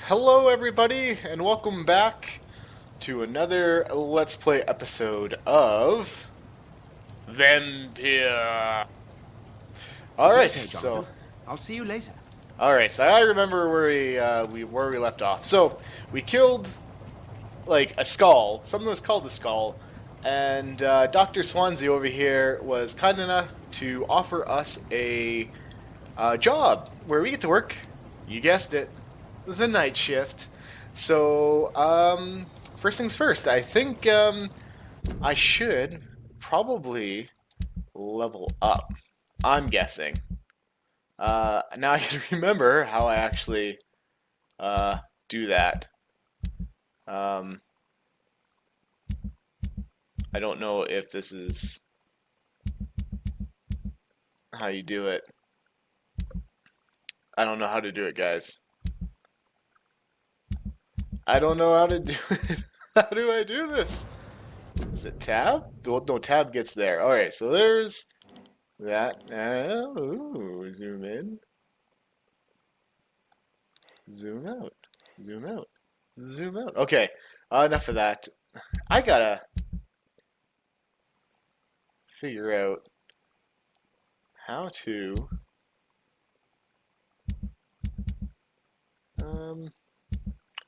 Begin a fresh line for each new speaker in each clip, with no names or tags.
Hello everybody, and welcome back to another Let's Play episode of Vampyr. Alright,
Okay,
so...
Jonathan. I'll see you later.
Alright, so I remember where we left off. So, we killed, like, a skull. Something was called the skull. And Dr. Swansea over here was kind enough to offer us a job where we get to work, you guessed it, the night shift. So, first things first, I think I should probably level up. I'm guessing. Now I can remember how I actually do that. I don't know if this is how you do it. I don't know how to do it, guys. I don't know how to do it. How do I do this? Is it tab? No, tab gets there. Alright, so there's that. Ooh, zoom in. Zoom out. Zoom out. Zoom out. Okay, enough of that. I gotta figure out how to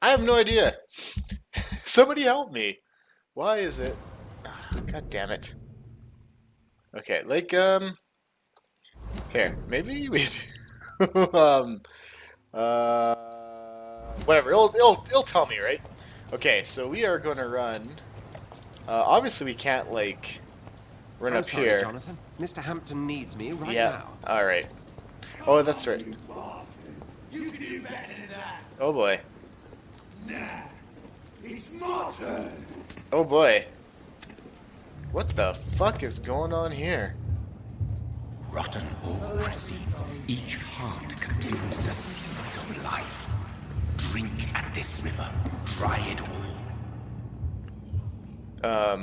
I have no idea. Somebody help me. Why is it? God damn it. Okay, like here, maybe we whatever. It'll tell me, right? Okay, so we are gonna run. Obviously we can't like run
I'm
up
sorry,
here.
Jonathan. Mr. Hampton needs me right
Yeah.
now.
All right. Oh, that's right.
You can do better than that.
Oh boy.
Nah, it's my turn.
Oh boy. What the fuck is going on here?
Rotten ocracy. Each heart contains the seeds of life. Drink at this river. Dry it all.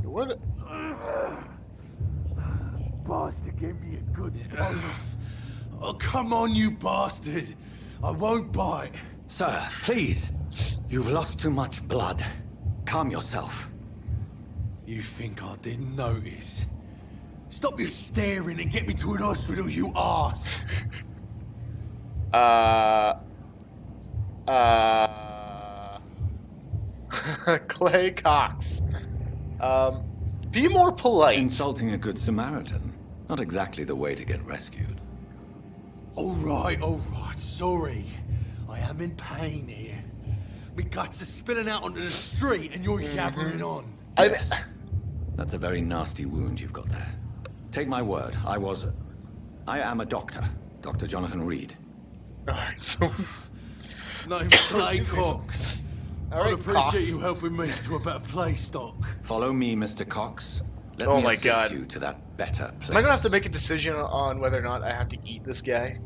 What?
Bastard gave me a good Oh, come on, you bastard. I won't bite.
Sir, please. You've lost too much blood. Calm yourself.
You think I didn't notice? Stop your staring and get me to an hospital, you arse.
Clay Cox. Be more polite.
Insulting a good Samaritan. Not exactly the way to get rescued.
All right, sorry. I am in pain here. My guts are spilling out onto the street and you're yabbering on.
Yes. That's a very nasty wound you've got there. Take my word, I am a doctor. Dr. Johnathan Reid.
Alright, so...
Name's Clay Cox.
All
I'd
right,
appreciate
Cox.
you helping me to a better place, Doc.
Follow me, Mr. Cox. Let
Oh
me
my
assist
God.
you to that better place.
Am I gonna have to make a decision on whether or not I have to eat this guy?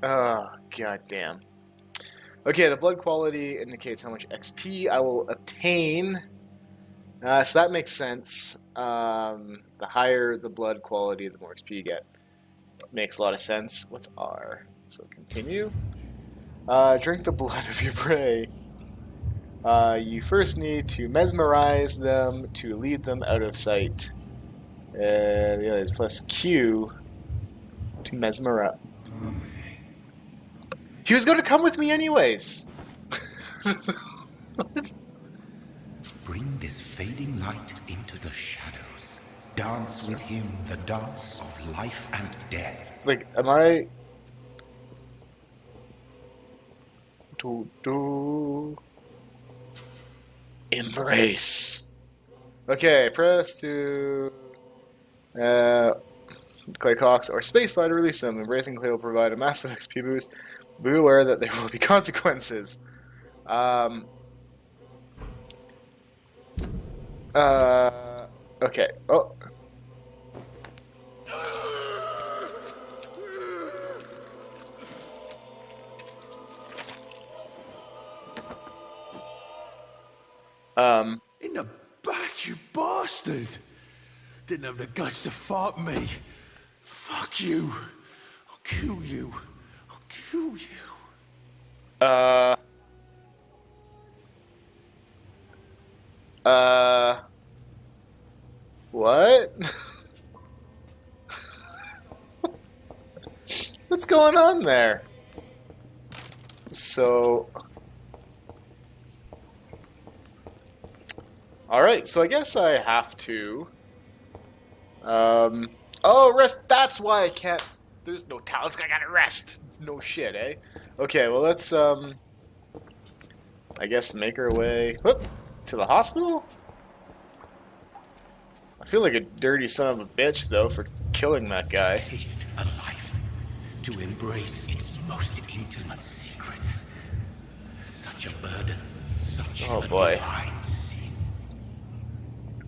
Oh, god damn. Okay, the blood quality indicates how much XP I will obtain. So that makes sense. The higher the blood quality, the more XP you get. Makes a lot of sense. What's R? So continue. Drink the blood of your prey. You first need to mesmerize them to lead them out of sight. The other is plus Q to mesmerize. He was going to come with me anyways.
Bring this fading light into the shadows. Dance with him the dance of life and death.
Like, am I... Do... Embrace. Okay, press to... Clay Cox or Spacefly to release them. Embracing Clay will provide a massive XP boost. Be aware that there will be consequences. Okay. Oh.
In the back, you bastard! Didn't have the guts to fight me. Fuck you. I'll kill you. I'll kill you.
What? What's going on there? So... Alright, so I guess I have to... Oh, rest, that's why I can't... There's no talents, I gotta rest! No shit, eh? Okay, well let's, I guess make our way... Whoop! To the hospital? I feel like a dirty son of a bitch, though, for killing that guy.
Taste a life, to embrace its most intimate secrets. Such a burden, such
Oh
a
boy.
divine sin.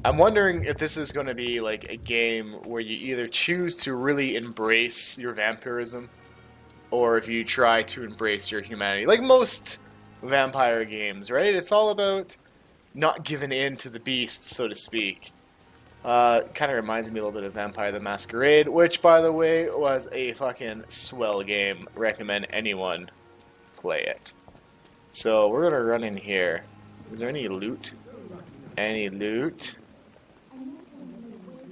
I'm wondering if this is going to be like a game where you either choose to really embrace your vampirism, or if you try to embrace your humanity. Like most vampire games, right? It's all about not giving in to the beast, so to speak. Kind of reminds me a little bit of Vampire the Masquerade, which, by the way, was a fucking swell game. Recommend anyone play it. So, we're gonna run in here. Is there any loot? Any loot?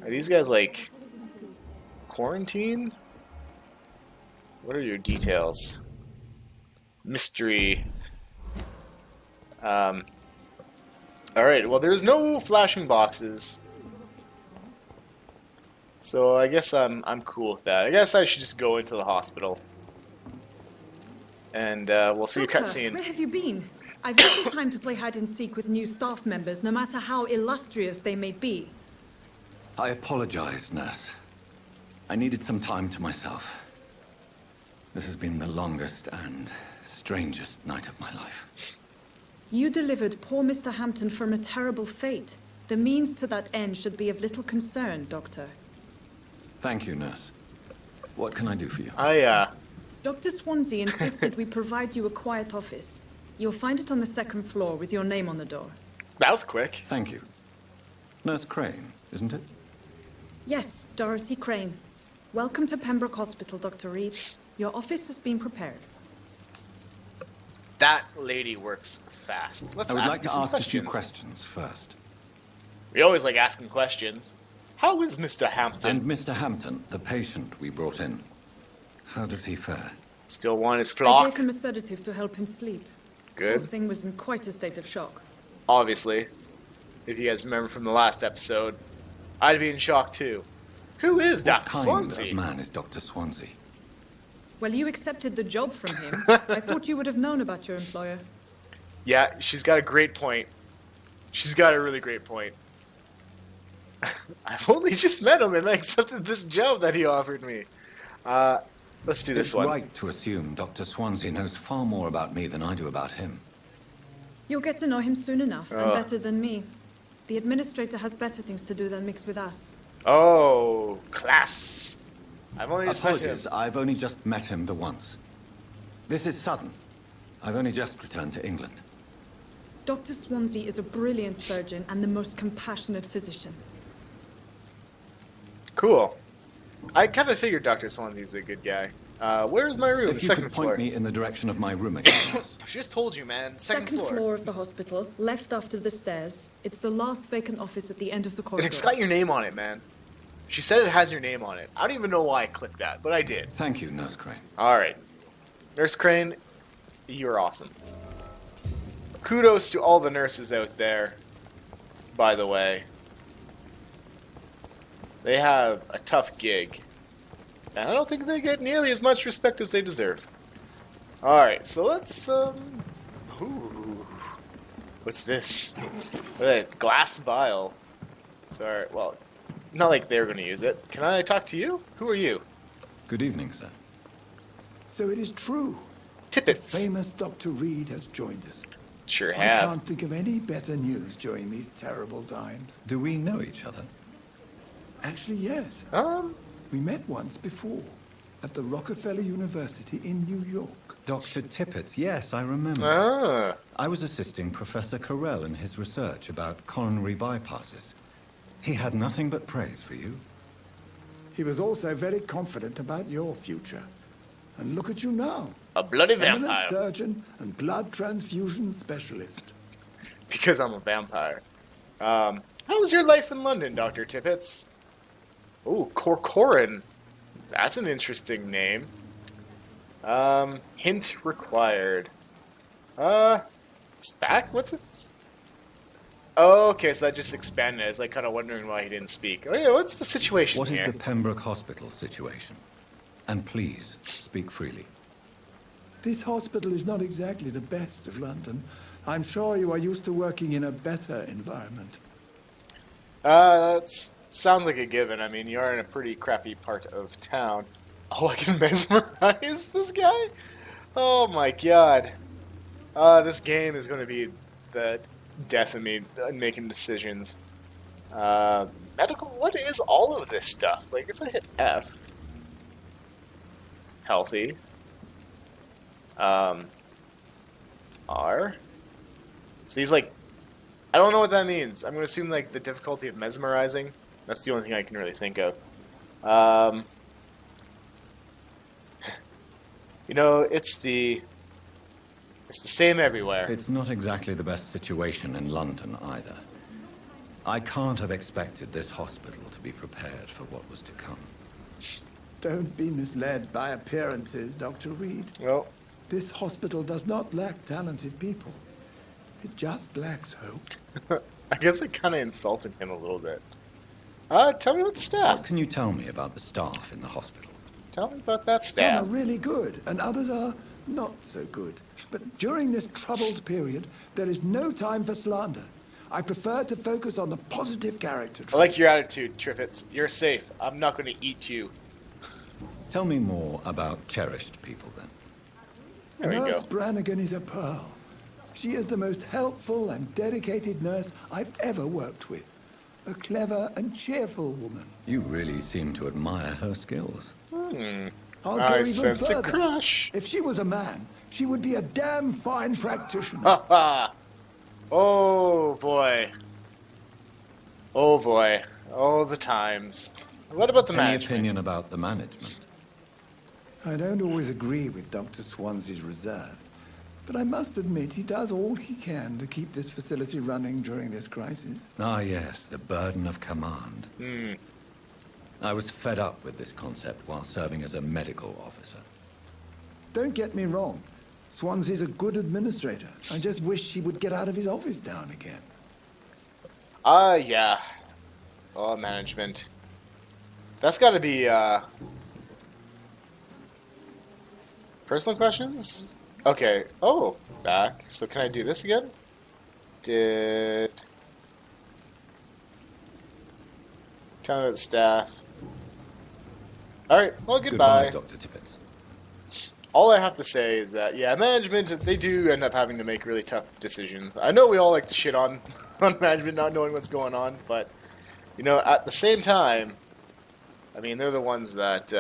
Are these guys, like, quarantine? What are your details? Mystery. Alright, well, there's no flashing boxes. So I guess I'm cool with that. I guess I should just go into the hospital. And we'll see a
Doctor,
cutscene.
where have you been? I've little time to play hide and seek with new staff members, no matter how illustrious they may be.
I apologize, nurse. I needed some time to myself. This has been the longest and strangest night of my life.
You delivered poor Mr. Hampton from a terrible fate. The means to that end should be of little concern, Doctor.
Thank you, nurse. What can I do for you?
Dr. Swansea insisted we provide you a quiet office. You'll find it on the second floor with your name on the door.
That was quick.
Thank you. Nurse Crane, isn't it?
Yes, Dorothy Crane. Welcome to Penbrooke Hospital, Dr. Reid. Your office has been prepared.
That lady works fast. Let's
I would
ask
like
you
to
some
ask
questions.
a few questions first.
We always like asking questions. How is Mr. Hampton?
And Mr. Hampton, the patient we brought in, how does he fare?
Still want his
I
flock?
gave him a sedative to help him sleep. The
Good.
thing was in quite a state of shock.
Obviously. If you guys remember from the last episode, I'd be in shock too. Who is
What
Dr.
kind
Swansea?
of man is Dr. Swansea?
Well, you accepted the job from him. I thought you would have known about your employer.
Yeah, she's got a great point. She's got a really great point. I've only just met him and I accepted this job that he offered me. Let's do this
It's
one.
right to assume Dr. Swansea knows far more about me than I do about him.
You'll get to know him soon enough, and
Oh.
better than me. The administrator has better things to do than mix with us.
Oh, class. I've only just met him.
Apologies, I've only just met him the once. This is sudden. I've only just returned to England.
Dr. Swansea is a brilliant surgeon and the most compassionate physician.
Cool. I kind of figured Dr. Swansea's a good guy. Where's my room?
If
The
you
second
could
floor.
point me in the direction of my room again, nurse.
I just told you, man. Second
Second
floor.
floor of the hospital, left after the stairs. It's the last vacant office at the end of the corridor.
It's got your name on it, man. She said it has your name on it. I don't even know why I clicked that, but I did.
Thank you, Nurse Crane.
Alright. Nurse Crane, you're awesome. Kudos to all the nurses out there, by the way. They have a tough gig. And I don't think they get nearly as much respect as they deserve. Alright, so let's, ooh. What's this? A glass vial. Sorry, well, not like they're gonna use it. Can I talk to you? Who are you?
Good evening, sir.
So it is true.
Tippets.
Famous Dr. Reid has joined us.
Sure
I
have.
can't think of any better news during these terrible times.
Do we know each other?
Actually, yes. We met once before at the Rockefeller University in New York.
Dr. Tippett, yes, I remember.
Ah.
I was assisting Professor Carell in his research about coronary bypasses. He had nothing but praise for you.
He was also very confident about your future. And look at you now.
A bloody
Eminent
vampire.
surgeon and blood transfusion specialist.
Because I'm a vampire. How was your life in London, Dr. Tippets? Oh, Corcoran. That's an interesting name. Hint required. It's back? What's it? Oh, okay, so that just expanded. I was like kind of wondering why he didn't speak. Oh yeah, what's the situation
What is
here?
the Penbrooke Hospital situation? And please, speak freely.
This hospital is not exactly the best of London. I'm sure you are used to working in a better environment.
That sounds like a given. I mean, you are in a pretty crappy part of town. Oh, I can mesmerize this guy? Oh my god. This game is going to be the death of me making decisions. Medical, what is all of this stuff? Like, if I hit F, healthy, R, so he's like, I don't know what that means. I'm going to assume, like, the difficulty of mesmerizing. That's the only thing I can really think of. You know, it's the same everywhere.
It's not exactly the best situation in London either. I can't have expected this hospital to be prepared for what was to come.
Don't be misled by appearances, Dr. Reid.
Well,
This hospital does not lack talented people. It just lacks hope.
I guess I kind of insulted him a little bit. Tell me about the
What
staff.
can you tell me about the staff in the hospital?
Tell me about that
Some are
staff.
really good, and others are not so good. But during this troubled period, there is no time for slander. I prefer to focus on the positive character traits.
I like your attitude, Triffids. You're safe. I'm not going to eat you.
Tell me more about cherished people, then.
There we
Nurse
go.
Brannigan is a pearl. She is the most helpful and dedicated nurse I've ever worked with. A clever and cheerful woman.
You really seem to admire her skills.
I'll
I
go even
sense a
further.
crush.
If she was a man, she would be a damn fine practitioner.
Ha! Oh boy. Oh boy. Oh, the times. What about the
Any
management?
opinion about the management?
I don't always agree with Dr. Swansea's reserve, but I must admit he does all he can to keep this facility running during this crisis.
Ah, yes, the burden of command. I was fed up with this concept while serving as a medical officer.
Don't get me wrong. Swansea's a good administrator. I just wish he would get out of his office now and again.
Yeah. Oh, management. That's gotta be, personal questions? Okay. Oh, back. So can I do this again? Tell me about the staff. Alright, well, goodbye.
Dr. Tippets.
All I have to say is that, yeah, management, they do end up having to make really tough decisions. I know we all like to shit on, on management not knowing what's going on, but, you know, at the same time, I mean, they're the ones that,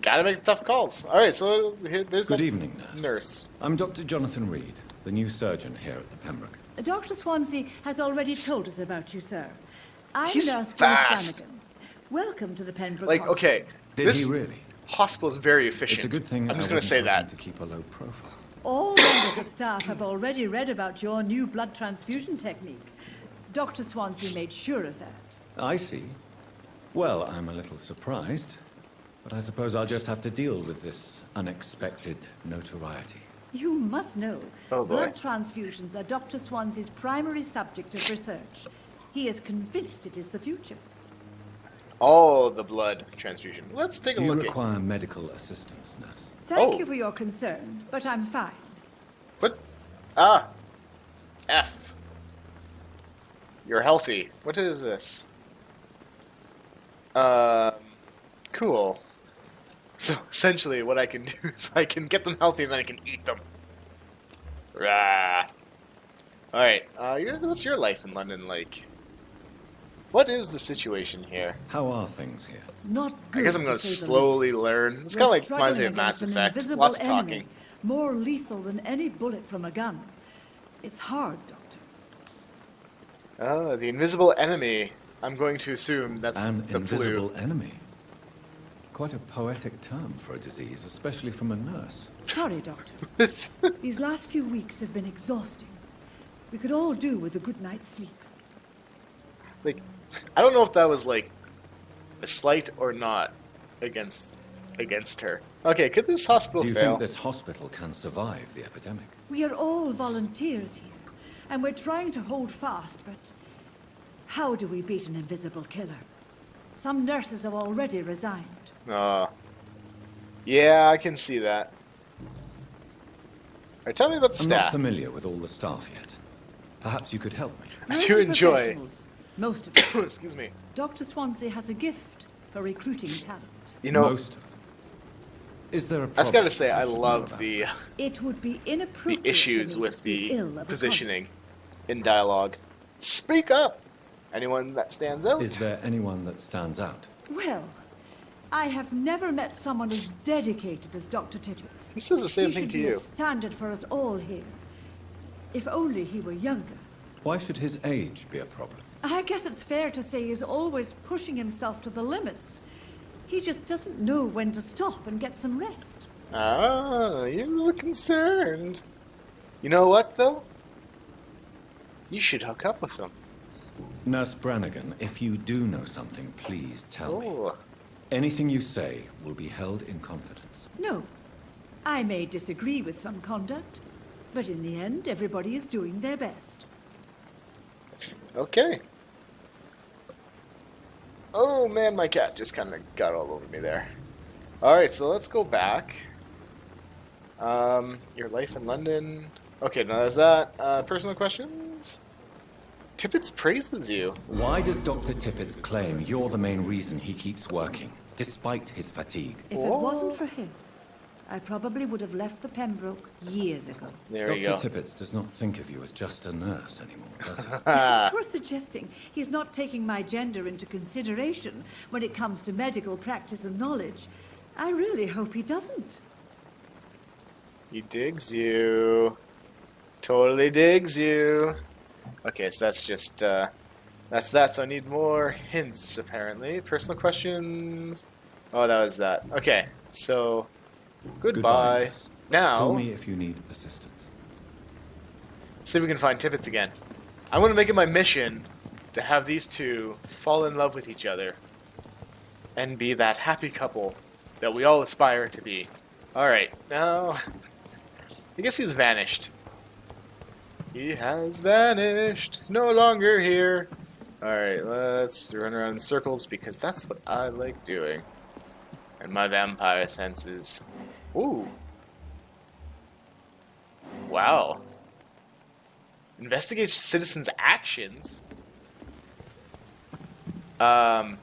gotta make the tough calls. Alright, so there's
Good
the
evening, nurse. I'm Dr. Johnathan Reid, the new surgeon here at the Penbrooke.
Dr. Swansea has already told us about you, sir. I'm
He's
Nurse
fast.
Flanagan. Welcome to the Penbrooke
like,
Hospital.
okay,
Did
this
he really?
hospital is very efficient.
It's a good thing
I'm just
I
gonna
wasn't
say
trying
that.
to keep a low profile.
All members of staff have already read about your new blood transfusion technique. Dr. Swansea made sure of that.
I see. Well, I'm a little surprised, but I suppose I'll just have to deal with this unexpected notoriety.
You must know,
Oh, boy.
blood transfusions are Dr. Swansea's primary subject of research. He is convinced it is the future.
Oh, the blood transfusion. Let's take a
Do you
look at...
require medical assistance, nurse?
Thank
Oh.
you for your concern, but I'm fine.
What? Ah. F. You're healthy. What is this? Cool. So, essentially, what I can do is I can get them healthy and then I can eat them. Rah. Alright, what's your life in London like? What is the situation here?
How are things here?
Not good,
I guess I'm going
to
to
say the
slowly
least.
learn. It's
We're
kind of like
struggling
reminds me of Mass
against an
Effect.
invisible
Lots of
enemy,
talking.
more lethal than any bullet from a gun. It's hard, Doctor.
Oh, the invisible enemy. I'm going to assume that's
An
the
invisible
flu.
enemy. Quite a poetic term for a disease, especially from a nurse.
Sorry, Doctor. These last few weeks have been exhausting. We could all do with a good night's sleep.
Like, I don't know if that was like a slight or not against her. Okay, could this hospital
Do you
fail?
think this hospital can survive the epidemic?
We are all volunteers here, and we're trying to hold fast, but how do we beat an invisible killer? Some nurses have already resigned.
Yeah, I can see that. Alright, tell me about the
I'm not
staff.
familiar with all the staff yet. Perhaps you could help me.
I do enjoy.
Professionals, most of them.
Excuse me.
Dr. Swansea has a gift for recruiting talent.
You know,
Most of them. Is there a
I
problem?
just gotta say, I
should know
love
about?
the
It would be inappropriate
issues
for me
with
to speak
the
ill of a
positioning in dialogue. Speak up! Anyone that stands out?
Is there anyone that stands out?
colleague. Well, I have never met someone as dedicated as Dr. Tippets.
He says the same
He
thing
should
to
be
you.
a standard for us all here. If only he were younger.
Why should his age be a problem?
I guess it's fair to say he's always pushing himself to the limits. He just doesn't know when to stop and get some rest.
Ah, you're concerned. You know what, though? You should hook up with them.
Nurse Brannigan, if you do know something, please tell me.
Oh,
Anything you say will be held in confidence.
No, I may disagree with some conduct, but in the end, everybody is doing their best.
okay. Oh man, my cat just kind of got all over me there. Alright, so let's go back. Your life in London. Okay, now there's that. Personal questions? Tippets praises you.
Why does Dr. Tippets claim you're the main reason he keeps working, despite his fatigue?
If it wasn't for him, I probably would have left the Penbrooke years ago.
There we go.
Dr. Tippets does not think of you as just a nurse anymore, does he?
If you're suggesting he's not taking my gender into consideration when it comes to medical practice and knowledge, I really hope he doesn't.
He digs you. Totally digs you. Okay, so that's just, that's that, so I need more hints, apparently. Personal questions? Oh, that was that. Okay, so, goodbye.
nurse.
Now,
Call me if you need assistance.
see if we can find Tippets again. I want to make it my mission to have these two fall in love with each other and be that happy couple that we all aspire to be. Alright, now, I guess he's vanished. He has vanished, no longer here. Alright, let's run around in circles because that's what I like doing. And my vampire senses. Ooh. Wow. Investigate citizens' actions? Well,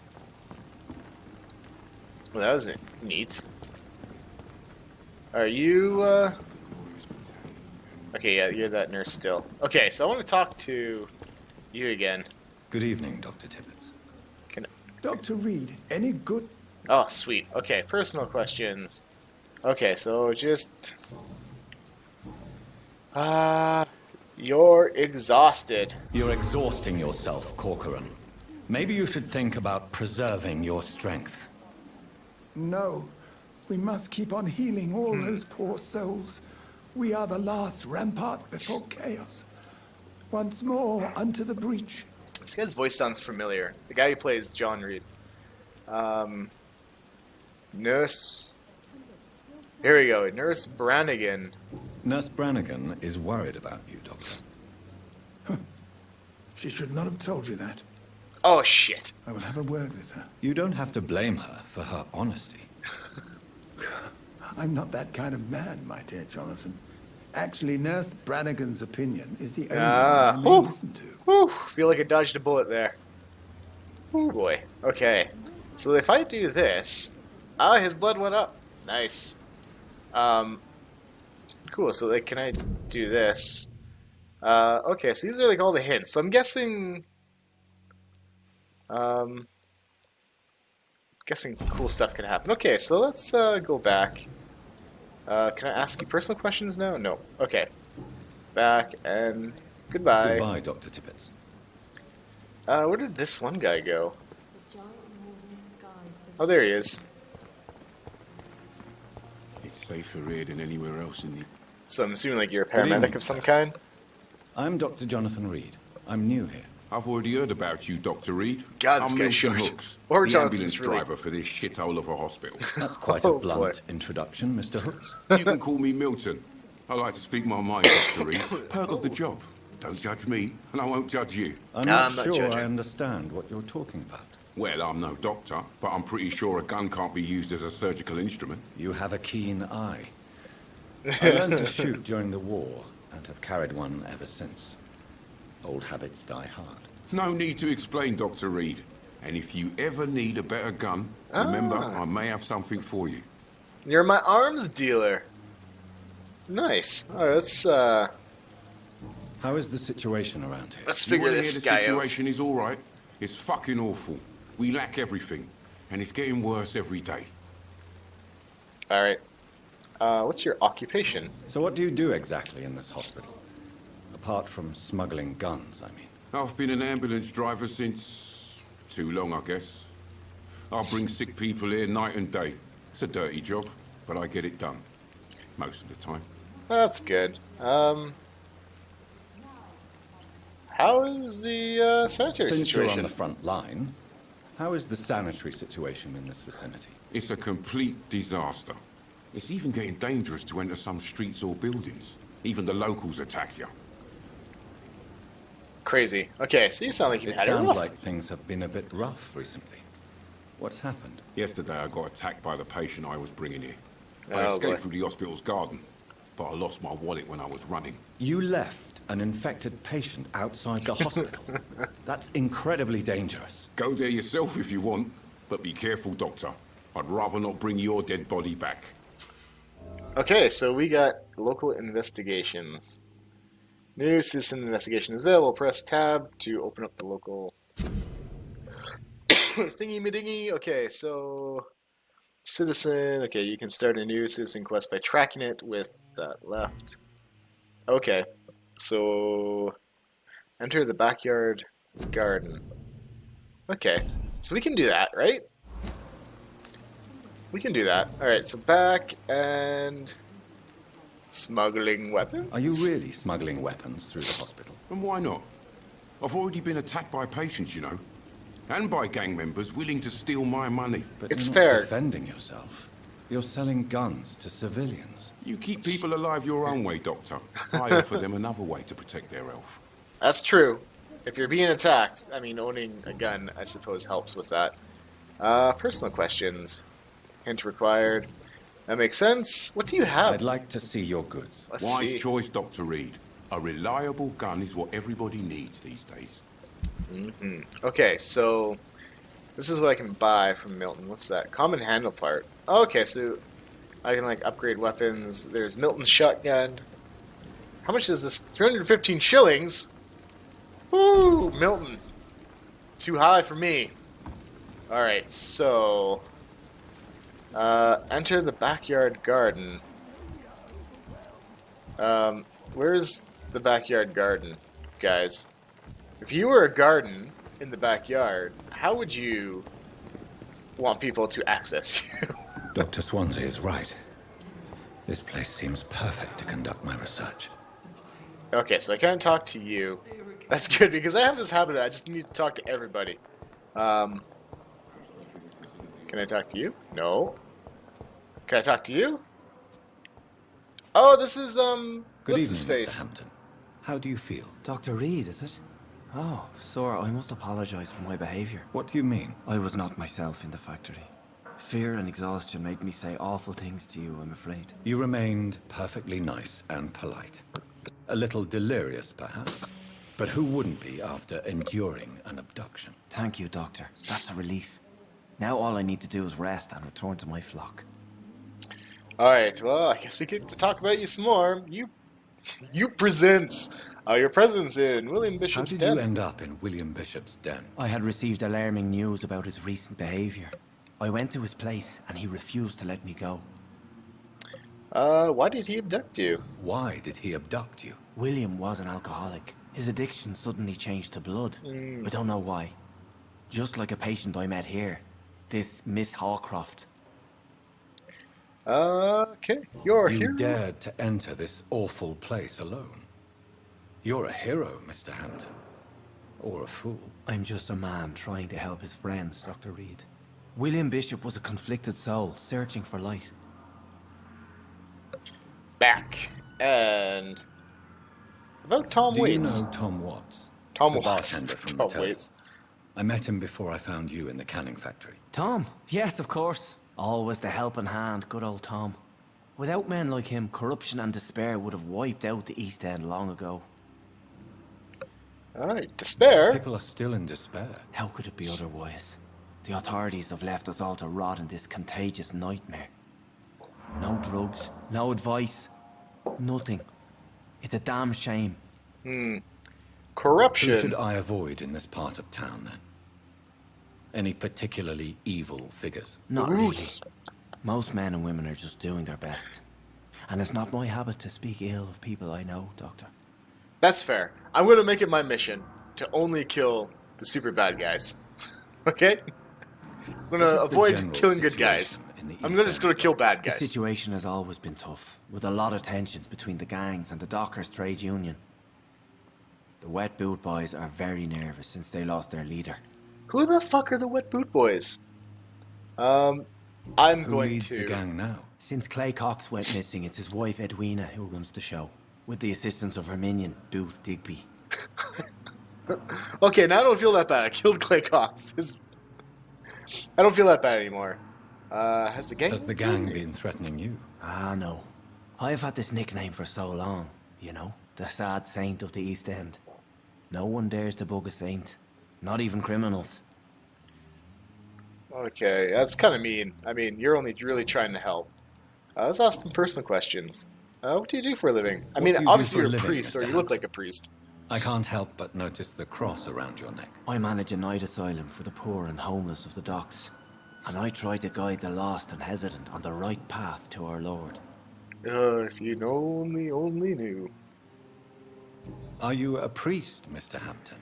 that was neat. Are you, Okay, yeah, you're that nurse still. Okay, so I want to talk to you again.
Good evening, Dr. Tippets.
Can
Dr. Reid, any good...
Oh, sweet. Okay, personal questions. Okay, so just... you're exhausted.
You're exhausting yourself, Corcoran. Maybe you should think about preserving your strength.
No, we must keep on healing all those poor souls. We are the last rampart before chaos. Once more, unto the breach.
This guy's voice sounds familiar. The guy who plays John Reid. Nurse... Here we go. Nurse Brannigan.
Nurse Brannigan is worried about you, Doctor.
She should not have told you that.
Oh, shit.
I will have a word with her.
You don't have to blame her for her honesty.
I'm not that kind of man, my dear Jonathan. Actually, Nurse Brannigan's opinion is the only one I may listen to.
Whew, feel like I dodged a bullet there. Oh boy. Okay. So if I do this... Ah, his blood went up. Nice. Cool, so like, can I do this? Okay, so these are like all the hints. So I'm guessing... guessing cool stuff can happen. Okay, so let's go back. Can I ask you personal questions now? No. Okay. Back and goodbye.
Goodbye, Dr. Tippets.
Where did this one guy go? Oh, there he is.
It's safer here than anywhere else in the...
So I'm assuming like you're a
Good
paramedic
evening,
of some
sir.
kind?
I'm Dr. Johnathan Reid. I'm new here.
I've already heard about you, Dr. Reid.
God, this
I'm
guy's
Milton
short.
Hooks,
Or
the
Jonathan's
ambulance
really-
driver for this shithole of a hospital.
That's quite
Oh,
a blunt introduction, Mr. Hooks.
You can call me Milton. I like to speak my mind, Dr. Reid. Perk of the job. Don't judge me, and I won't judge you.
I'm not
I'm not
sure
judging.
I understand what you're talking about.
Well, I'm no doctor, but I'm pretty sure a gun can't be used as a surgical instrument.
You have a keen eye. I learned to shoot during the war and have carried one ever since. Old habits die hard.
No need to explain, Dr. Reid. And if you ever need a better gun, remember, I may have something for you.
You're my arms dealer. Nice. All right,
How is the situation around here?
let's
You
figure
wanna
this
hear the
guy out.
situation is all right? It's fucking awful. We lack everything, and it's getting worse every day.
All right. What's your occupation?
So what do you do exactly in this hospital? Apart from smuggling guns, I mean.
I've been an ambulance driver since... too long, I guess. I bring sick people here night and day. It's a dirty job, but I get it done. Most of the time.
That's good. How is the sanitary
Since you're
situation?
on the front line, how is the sanitary situation in this vicinity?
It's a complete disaster. It's even getting dangerous to enter some streets or buildings. Even the locals attack you.
Crazy. Okay, so you sound like you've
It
had it
sounds
rough.
like things have been a bit rough recently. What's happened?
Yesterday I got attacked by the patient I was bringing here. I
Oh,
escaped
boy.
through the hospital's garden, but I lost my wallet when I was running.
You left an infected patient outside the hospital. That's incredibly dangerous.
Go there yourself if you want, but be careful, Doctor. I'd rather not bring your dead body back.
Okay, so we got local investigations. New citizen investigation is available. Press tab to open up the local thingy-madingy. Okay, so citizen. Okay, you can start a new citizen quest by tracking it with that left. Okay, so enter the backyard garden. Okay, so we can do that, right? We can do that. Alright, so back and smuggling weapons.
Are you really smuggling weapons through the hospital?
And why not? I've already been attacked by patients, you know. And by gang members willing to steal my money.
But
It's
you're not
fair.
defending yourself. You're selling guns to civilians.
You keep people alive your own way, Doctor. I offer them another way to protect their health.
That's true. If you're being attacked, I mean, owning a gun, I suppose, helps with that. Personal questions. Hint required. That makes sense. What do you have?
I'd like to see your goods.
Let's
Wise
see.
choice, Dr. Reid. A reliable gun is what everybody needs these days.
Okay, so this is what I can buy from Milton. What's that? Common handle part. Okay, so I can like upgrade weapons. There's Milton's shotgun. How much is this? 315 shillings? Woo, Milton. Too high for me. Alright, so enter the backyard garden. Where's the backyard garden, guys? If you were a garden in the backyard, how would you want people to access you?
Dr. Swansea is right. This place seems perfect to conduct my research.
Okay, so I can't talk to you. That's good, because I have this habit. I just need to talk to everybody. Can I talk to you? No. Can I talk to you? Oh, this is,
Good
what's
evening,
his
Mr.
face?
Hampton. How do you feel?
Dr. Reid, is it? Oh, sir, I must apologize for my behavior.
What do you mean?
I was not myself in the factory. Fear and exhaustion made me say awful things to you, I'm afraid.
You remained perfectly nice and polite. A little delirious, perhaps. But who wouldn't be after enduring an abduction?
Thank you, Doctor. That's a relief. Now all I need to do is rest and return to my flock.
Alright, well, I guess we get to talk about you some more. You presents your presence in William
How
Bishop's
did
den.
you end up in William Bishop's den?
I had received alarming news about his recent behavior. I went to his place and he refused to let me go.
Why did he abduct you?
Why did he abduct you?
William was an alcoholic. His addiction suddenly changed to blood. I don't know why. Just like a patient I met here. This Miss Hawcroft.
Okay, you're
You
here.
dared to enter this awful place alone. You're a hero, Mr. Hampton. Or a fool.
I'm just a man trying to help his friends, Dr. Reid. William Bishop was a conflicted soul, searching for light.
Back. And... about Tom
Do you
Waits.
know Tom Watts?
Tom
the
Watts.
bartender from
Tom
the Turtle?
Waits.
I met him before I found you in the canning factory.
Tom? Yes, of course. Always the helping hand, good old Tom. Without men like him, corruption and despair would have wiped out the East End long ago.
Alright, despair.
People are still in despair.
How could it be otherwise? The authorities have left us all to rot in this contagious nightmare. No drugs, no advice, nothing. It's a damn shame.
Corruption.
Who should I avoid in this part of town, then? Any particularly evil figures?
Not really. Most men and women are just doing their best. And it's not my habit to speak ill of people I know, Doctor.
That's fair. I'm going to make it my mission to only kill the super bad guys. Okay? I'm going to avoid killing good guys. I'm just going to kill bad
The
guys.
situation has always been tough, with a lot of tensions between the gangs and the Dockers trade union. The Wet Boot Boys are very nervous since they lost their leader.
Who the fuck are the Wet Boot Boys? I'm
Who
going
leads
to...
the gang now?
Since Clay Cox went missing, it's his wife Edwina who runs the show, with the assistance of her minion, Booth Digby.
Okay, now I don't feel that bad. I killed Clay Cox. I don't feel that bad anymore. Has the gang...
Has the gang been threatening you?
Ah, no. I've had this nickname for so long, you know, the sad saint of the East End. No one dares to bug a saint, not even criminals.
Okay, that's kind of mean. I mean, you're only really trying to help. Let's ask some personal questions. What do you do for a living? I
What
mean,
do you do
obviously
for a
you're a
living,
priest, or
Mr.
you look like a priest.
I can't help but notice the cross around your neck.
I manage a night asylum for the poor and homeless of the docks, and I try to guide the lost and hesitant on the right path to our Lord.
If you only knew.
Are you a priest, Mr. Hampton?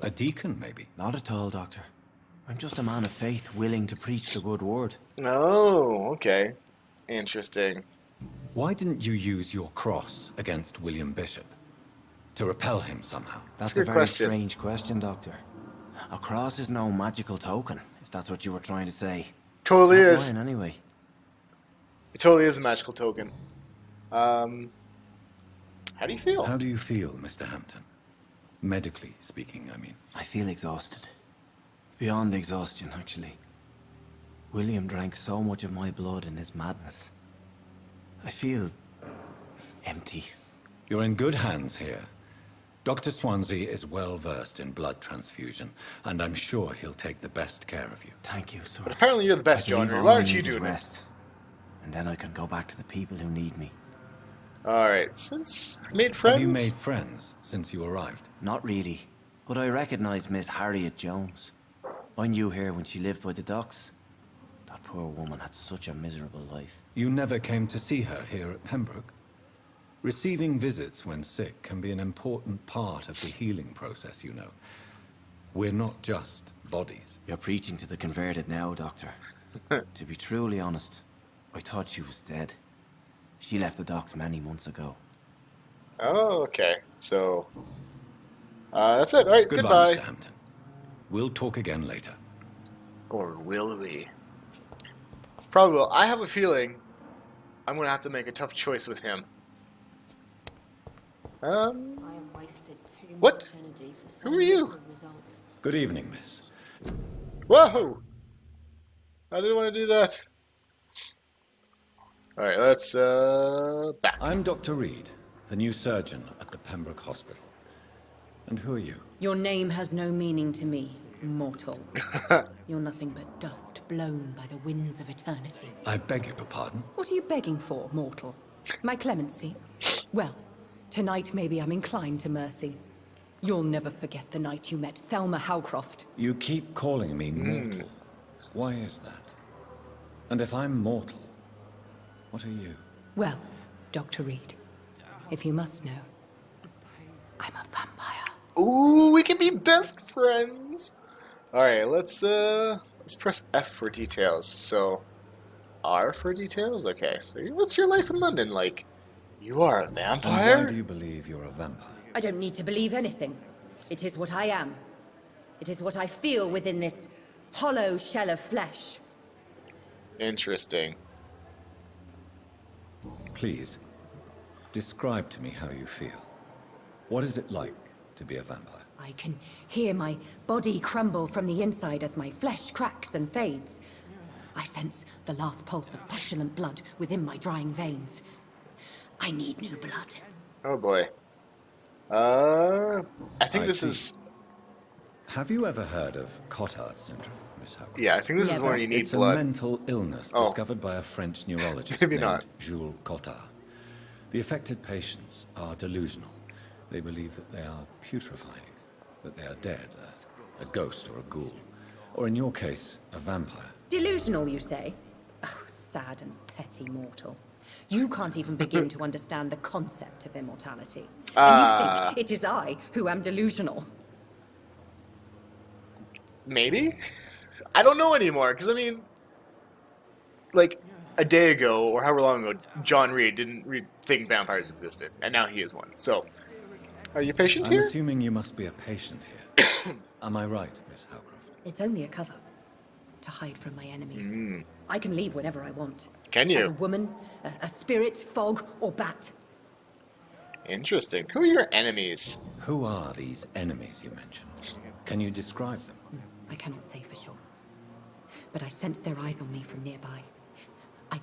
A deacon, maybe?
Not at all, Doctor. I'm just a man of faith willing to preach the good word.
Oh, okay. Interesting.
Why didn't you use your cross against William Bishop? To repel him somehow?
That's
a
a
good
very
question.
strange question, Doctor. A cross is no magical token, if that's what you were trying to say.
Totally
Not
is.
mine, anyway.
It totally is a magical token. How do you feel?
How do you feel, Mr. Hampton? Medically speaking, I mean.
I feel exhausted. Beyond exhaustion, actually. William drank so much of my blood in his madness. I feel... empty.
You're in good hands here. Dr. Swansea is well versed in blood transfusion, and I'm sure he'll take the best care of you.
Thank you, sir.
But apparently you're the best,
I believe
John.
all
Why
I
aren't you
need is
doing it?
rest. And then I can go back to the people who need me.
Alright, since I made friends...
Have you made friends since you arrived?
Not really. But I recognize Miss Harriet Jones. I knew her when she lived by the docks. That poor woman had such a miserable life.
You never came to see her here at Penbrooke? Receiving visits when sick can be an important part of the healing process, you know. We're not just bodies.
You're preaching to the converted now, Doctor. To be truly honest, I thought she was dead. She left the docks many months ago.
Oh, okay. So... that's it. Alright,
Goodbye,
goodbye.
Mr. Hampton. We'll talk again later.
Or will we? Probably will. I have a feeling I'm going to have to make a tough choice with him.
I have wasted too
What?
much energy for so
Who are you?
little result.
Good evening, miss.
Whoa! I didn't want to do that. Alright, let's, back.
I'm Dr. Reid, the new surgeon at the Pembroke Hospital. And who are you?
Your name has no meaning to me, mortal. You're nothing but dust blown by the winds of eternity.
I beg your pardon?
What are you begging for, mortal? My clemency? Well, tonight maybe I'm inclined to mercy. You'll never forget the night you met Thelma Howcroft.
You keep calling me mortal. Why is that? And if I'm mortal, what are you?
Well, Dr. Reid, if you must know, I'm a vampire.
Ooh, we can be best friends! Alright, let's press F for details. So, R for details? Okay, so what's your life in London like? You are a
And
vampire?
why do you believe you're a vampire?
I don't need to believe anything. It is what I am. It is what I feel within this hollow shell of flesh.
Interesting.
Please, describe to me how you feel. What is it like to be a vampire?
I can hear my body crumble from the inside as my flesh cracks and fades. I sense the last pulse of pestilent blood within my drying veins. I need new blood.
Oh boy. I think this is...
Have you ever heard of Cotard syndrome, Miss Howard?
Yeah, I think this is where you need
It's
blood.
a mental illness discovered by a French neurologist
Maybe
named
not.
Jules Cotard. The affected patients are delusional. They believe that they are putrefying, that they are dead, a ghost or a ghoul, or in your case, a vampire.
Delusional, you say? Oh, sad and petty mortal. You can't even begin to understand the concept of immortality. And you think it is I who am delusional.
Maybe? I don't know anymore, because I mean, like, a day ago, or however long ago, John Reid didn't think vampires existed, and now he is one. So, are you patient
I'm
here?
assuming you must be a patient here. Am I right, Miss Howcroft?
It's only a cover to hide from my enemies. I can leave whenever I want.
Can
As a
you?
woman, a spirit, fog, or bat.
Interesting. Who are your enemies?
Who are these enemies you mentioned? Can you describe them?
I cannot say for sure. But I sense their eyes on me from nearby.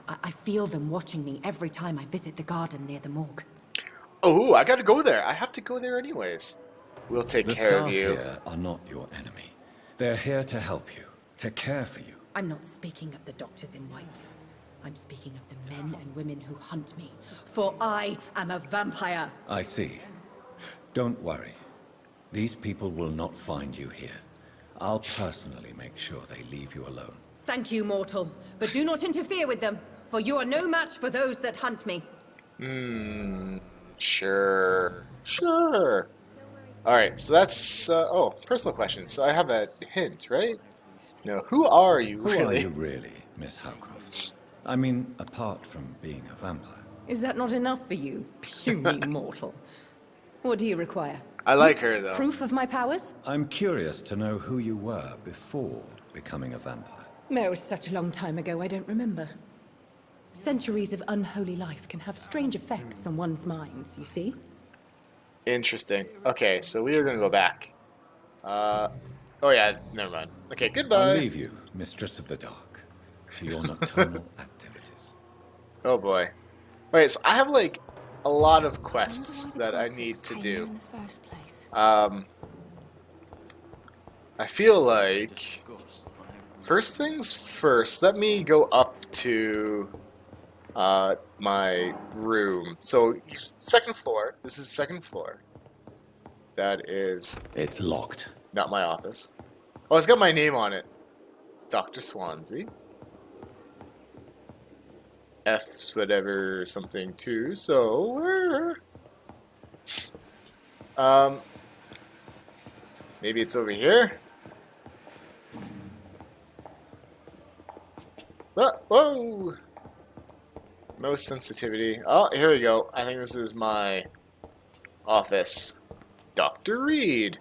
I feel them watching me every time I visit the garden near the morgue.
Oh, I gotta go there. I have to go there anyways. We'll take
The
care
staff
of you.
here are not your enemy. They're here to help you, to care for you.
I'm not speaking of the doctors in white. I'm speaking of the men and women who hunt me. For I am a vampire.
I see. Don't worry. These people will not find you here. I'll personally make sure they leave you alone.
Thank you, mortal. But do not interfere with them, for you are no match for those that hunt me.
Sure. Sure. Alright, so that's, oh, personal questions. So I have a hint, right? No, who are you,
Who
really?
are you really, Miss Howcroft? I mean, apart from being a vampire.
Is that not enough for you, puny mortal? What do you require?
I like her, though.
Proof of my powers?
I'm curious to know who you were before becoming a vampire.
No, it was such a long time ago, I don't remember. Centuries of unholy life can have strange effects on one's minds, you see?
Interesting. Okay, so we are gonna go back. Oh yeah, never mind. Okay, goodbye.
I'll leave you, Mistress of the Dark, to your nocturnal activities.
Oh boy. Alright, so I have like a lot of quests that I need to do. I feel like first things first, let me go up to my room. So second floor. This is second floor. That is
It's locked.
not my office. Oh, it's got my name on it. It's Dr. Swansea. F's whatever something too. So maybe it's over here. Whoa! Most sensitivity. Oh, here we go. I think this is my office. Dr. Reid.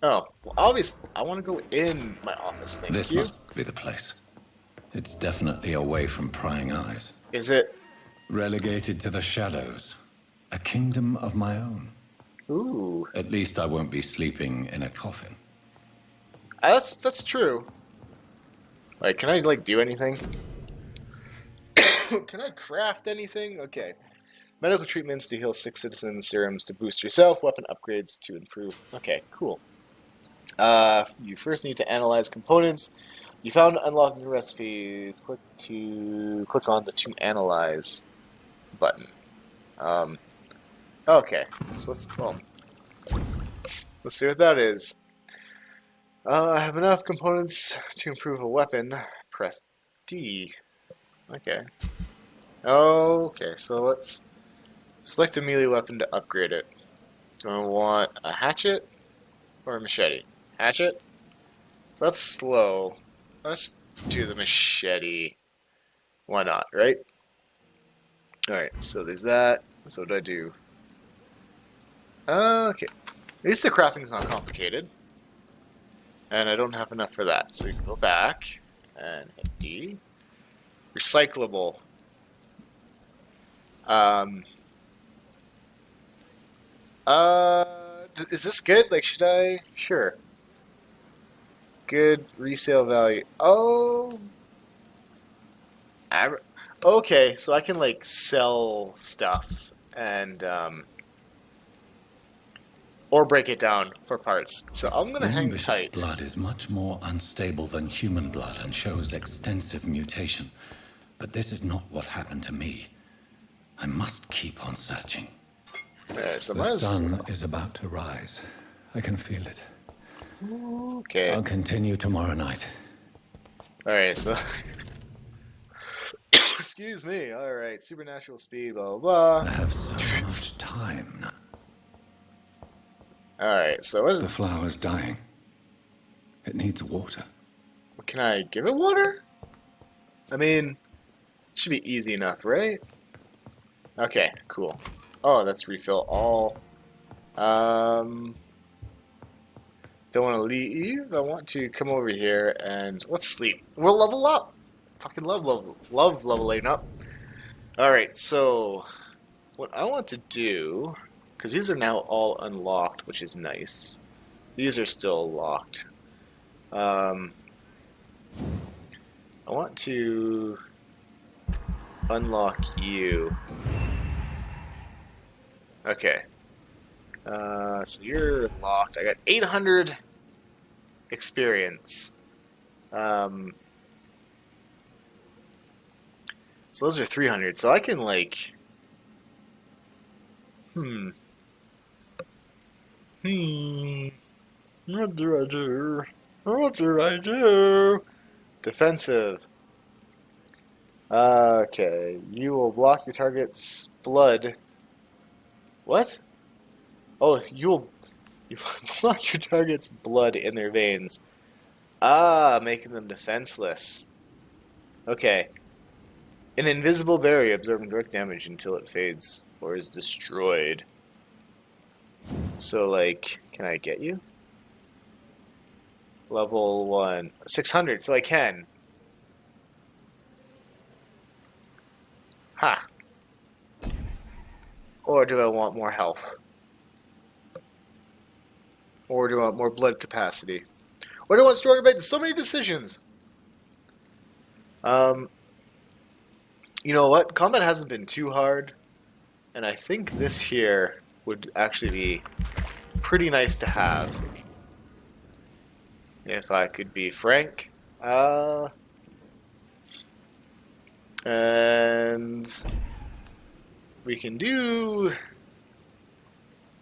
Oh, well, obviously, I want to go in my office. Thank
This
you.
must be the place. It's definitely away from prying eyes.
Is it?
Relegated to the shadows. A kingdom of my own.
Ooh.
At least I won't be sleeping in a coffin.
That's true. Like, can I, like, do anything? Can I craft anything? Okay. Medical treatments to heal 6 citizens, serums to boost yourself, weapon upgrades to improve. Okay, cool. You first need to analyze components. You found unlocking recipes. Click on the to analyze button. Okay, so let's see what that is. I have enough components to improve a weapon. Press D. Okay. Okay, so let's select a melee weapon to upgrade it. Do I want a hatchet or a machete? Hatchet? So that's slow. Let's do the machete. Why not, right? Alright, so there's that. So what do I do? Okay. At least the crafting's not complicated. And I don't have enough for that. So we can go back and hit D. Recyclable. Is this good? Like, should I? Sure. Good resale value. Oh. Okay, so I can, like, sell stuff and, or break it down for parts. So I'm gonna hang
Bishop's
tight.
blood is much more unstable than human blood and shows extensive mutation. But this is not what happened to me. I must keep on searching.
So
The sun is about to rise. I can feel it.
Okay.
I'll continue tomorrow night.
Alright, so... Excuse me. Alright, supernatural speed, blah, blah,
I
blah.
have so much time now.
Alright, so what is
The flower's dying. It needs water.
Can I give it water? I mean, it should be easy enough, right? Okay, cool. Oh, that's refill all. Don't want to leave. I want to come over here and let's sleep. We'll level up. Fucking love leveling up. Alright, so what I want to do, because these are now all unlocked, which is nice. These are still locked. I want to unlock you. Okay. So you're locked. I got 800 experience. So those are 300. So I can, like... What do I do? What do I do? Defensive. Okay. You will block your target's blood. What? Oh, you will block your target's blood in their veins. Ah, making them defenseless. Okay. An invisible barrier absorbing direct damage until it fades or is destroyed. So, like, can I get you? Level 1. 600, so I can. Ha. Or do I want more health? Or do I want more blood capacity? Or do I want stronger bite? So many decisions. You know what? Combat hasn't been too hard. And I think this here would actually be pretty nice to have. If I could be frank. And we can do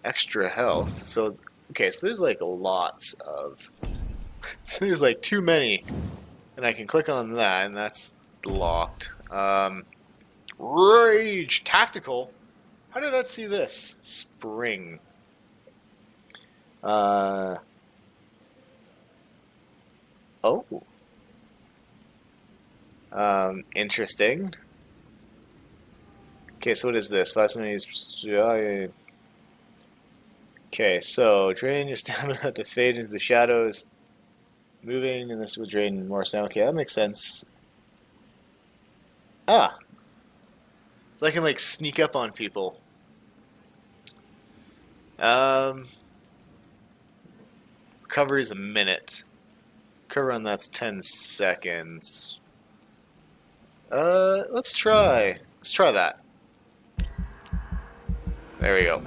extra health. So, okay, so there's like lots of... there's like too many. And I can click on that, and that's locked. Rage! Tactical? How did I see this? Spring. Oh. Interesting. Okay, so what is this? Okay, so drain your stamina to fade into the shadows. Moving, and this will drain more stamina. Okay, that makes sense. Ah! So I can, like, sneak up on people. Cover is a minute. Cover on that's 10 seconds. Let's try that. There we go.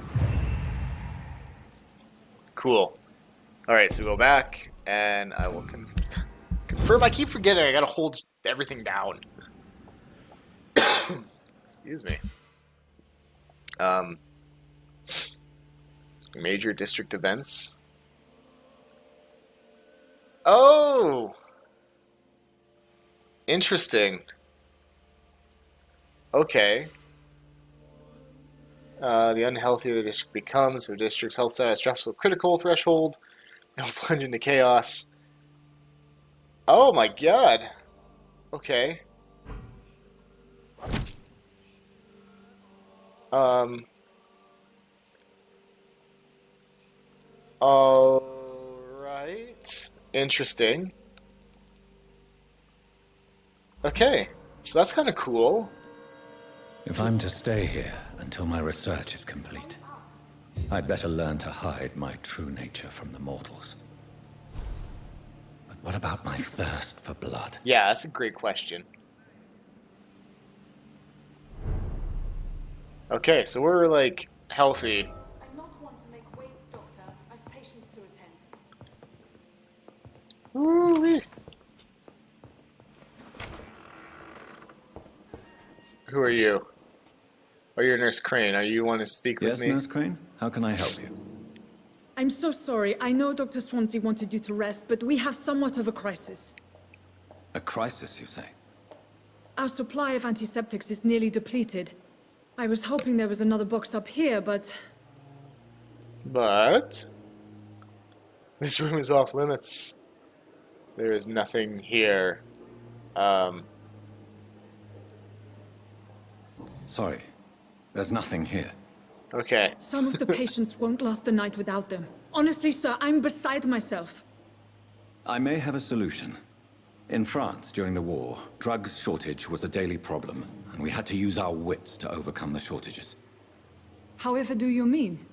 Cool. Alright, so go back, and I will confirm. I keep forgetting I gotta hold everything down. Excuse me. Major district events. Oh! Interesting. Okay. The unhealthier the district becomes, the district's health status drops to a critical threshold. They'll plunge into chaos. Oh my god. Okay. Alright. Interesting. Okay. So that's kind of cool.
If I'm to stay here until my research is complete, I'd better learn to hide my true nature from the mortals. But what about my thirst for blood?
Yeah, that's a great question. Okay, so we're like healthy.
I'm not one to make wait, Doctor. I've patients to attend.
Woo-wee. Who are you? Oh, you're Nurse Crane. Are you want to speak with me?
Yes, Nurse Crane? How can I help you?
I'm so sorry. I know Dr. Swansea wanted you to rest, but we have somewhat of a crisis.
A crisis, you say?
Our supply of antiseptics is nearly depleted. I was hoping there was another box up here, but...
But... this room is off limits. There is nothing here.
Sorry. There's nothing here.
Okay.
Some of the patients won't last the night without them. Honestly, sir, I'm beside myself.
I may have a solution. In France, during the war, drugs shortage was a daily problem, and we had to use our wits to overcome the shortages.
However do you mean?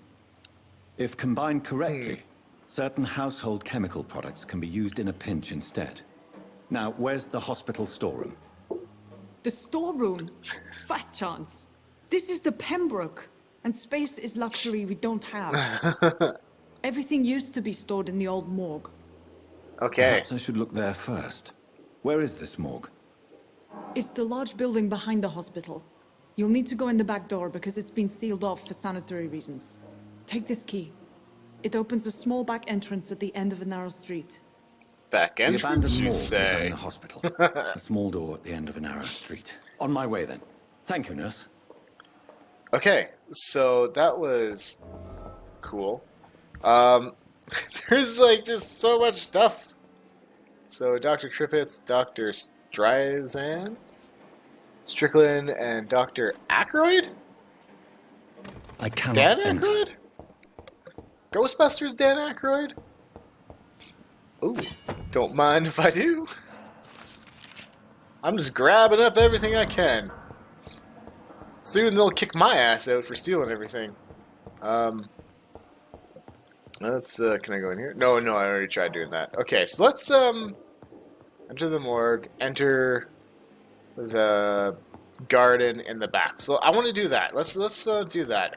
If combined correctly, certain household chemical products can be used in a pinch instead. Now, where's the hospital storeroom?
The storeroom? Fat chance. This is the Penbrooke, and space is luxury we don't have. Everything used to be stored in the old morgue.
Okay.
Perhaps I should look there first. Where is this morgue?
It's the large building behind the hospital. You'll need to go in the back door because it's been sealed off for sanitary reasons. Take this key. It opens a small back entrance at the end of a narrow street.
Back
The
entrance,
abandoned
you
morgue
say?
behind the hospital. A small door at the end of a narrow street. On my way, then. Thank you, nurse.
Okay, so that was cool. There's like just so much stuff. So Dr. Triffitt's, Dr. Streisand, Strickland, and Dr. Aykroyd?
I cannot
Dan
enter.
Aykroyd? Ghostbusters Dan Aykroyd? Ooh, don't mind if I do. I'm just grabbing up everything I can. Soon they'll kick my ass out for stealing everything. Let's, can I go in here? No, I already tried doing that. Okay, so let's, enter the morgue, enter the garden in the back. So I want to do that. Let's do that.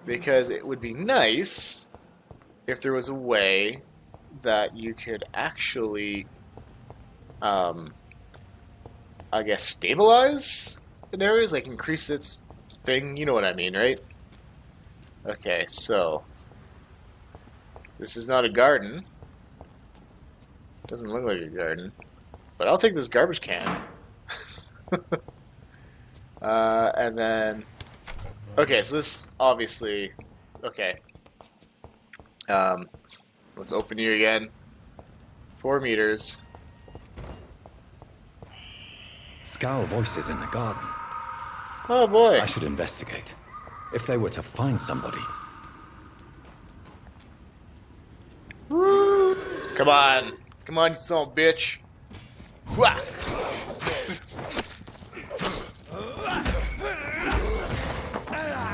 Because it would be nice if there was a way that you could actually, I guess, stabilize in areas, like increase its thing. You know what I mean, right? Okay, so this is not a garden. Doesn't look like a garden. But I'll take this garbage can. And then... okay, so this obviously... okay. Let's open you again. 4 meters.
Scowl voices in the garden.
Oh boy.
I should investigate. If they were to find somebody.
Woo. Come on. Come on, you son of a bitch. Wah.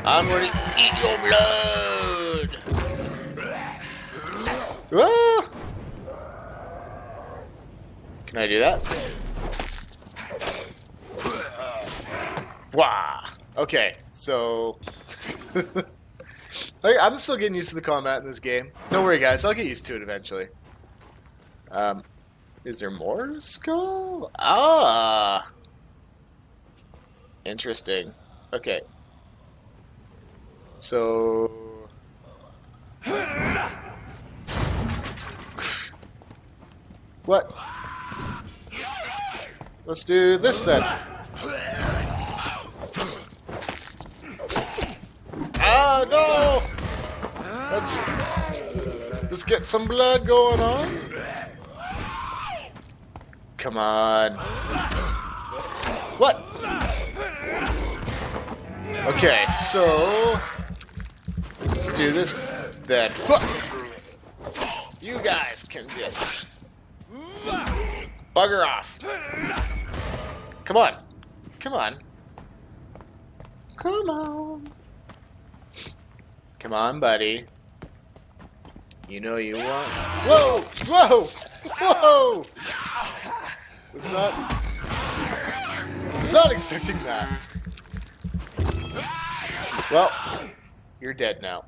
I'm gonna eat your blood. Ah. Can I do that? Wow. Okay, so I'm still getting used to the combat in this game. Don't worry, guys. I'll get used to it eventually. Is there more skull? Ah. Interesting. Okay. So... what? Let's do this then. Ah, no! Let's get some blood going on. Come on. Okay, so let's do this then. You guys can just bugger off. Come on. Come on. Come on. Come on, buddy. You know you want. Whoa! Whoa! Whoa! Was not expecting that. Well, you're dead now.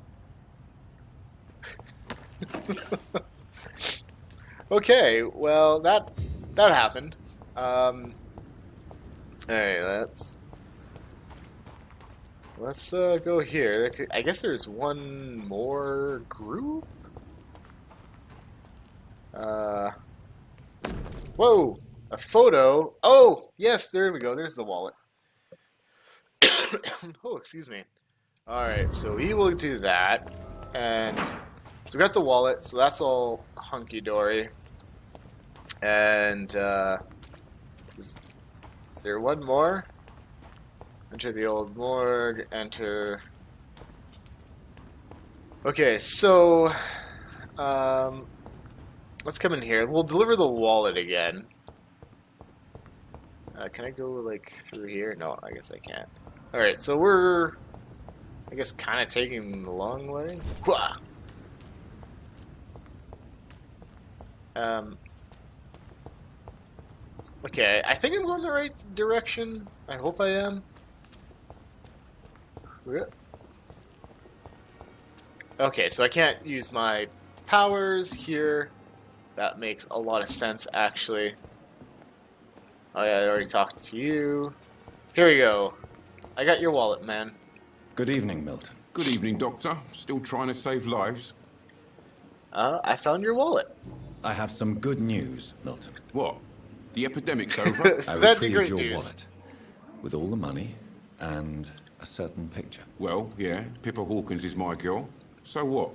Okay, well that happened. Hey, let's go here. I guess there's one more group. Whoa, a photo. Oh, yes, there we go. There's the wallet. Oh, excuse me. All right, so we will do that, and so we got the wallet. So that's all hunky dory. And is there one more? Enter the old morgue. Enter. Okay, so let's come in here. We'll deliver the wallet again. Can I go like through here? No, I guess I can't. All right, so we're, I guess, kind of taking the long way. Wah! Okay, I think I'm going the right direction. I hope I am. Okay, so I can't use my powers here. That makes a lot of sense, actually. Oh yeah, I already talked to you. Here we go. I got your wallet, man.
Good evening, Milton.
Good evening, Doctor. Still trying to save lives?
I found your wallet.
I have some good news, Milton.
What? The epidemic's over?
I
That'd be
retrieved
great
your
news.
wallet with all the money and a certain picture.
Well, yeah, Pippa Hawkins is my girl. So what?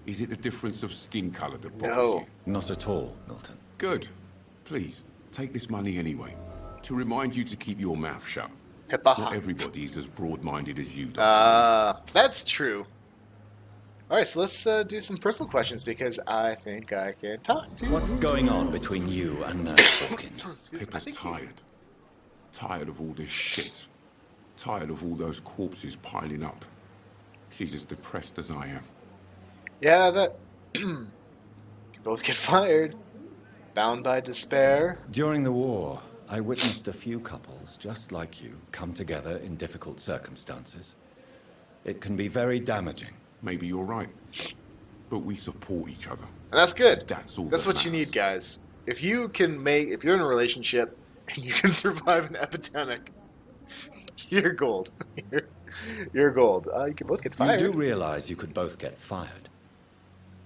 Is it the difference of skin colour that bothers you?
Not at all, Milton.
Good. Please, take this money anyway. To remind you to keep your mouth shut.
Pippa.
Not everybody is as broad-minded as you, Doctor.
That's true. Alright, so let's do some personal questions because I think I can talk to you.
What's going on between you and Nurse Hawkins?
Pippa's tired. Tired of all this shit. Tired of all those corpses piling up. She's as depressed as I am.
Yeah, that... you both get fired. Bound by despair.
During the war, I witnessed a few couples, just like you, come together in difficult circumstances. It can be very damaging.
Maybe you're right. But we support each other.
And that's good.
That's all
That's
that
what you
matters.
need, guys. If you're in a relationship and you can survive an epidemic, you're gold. You're gold. You can both get fired.
You do realize you could both get fired.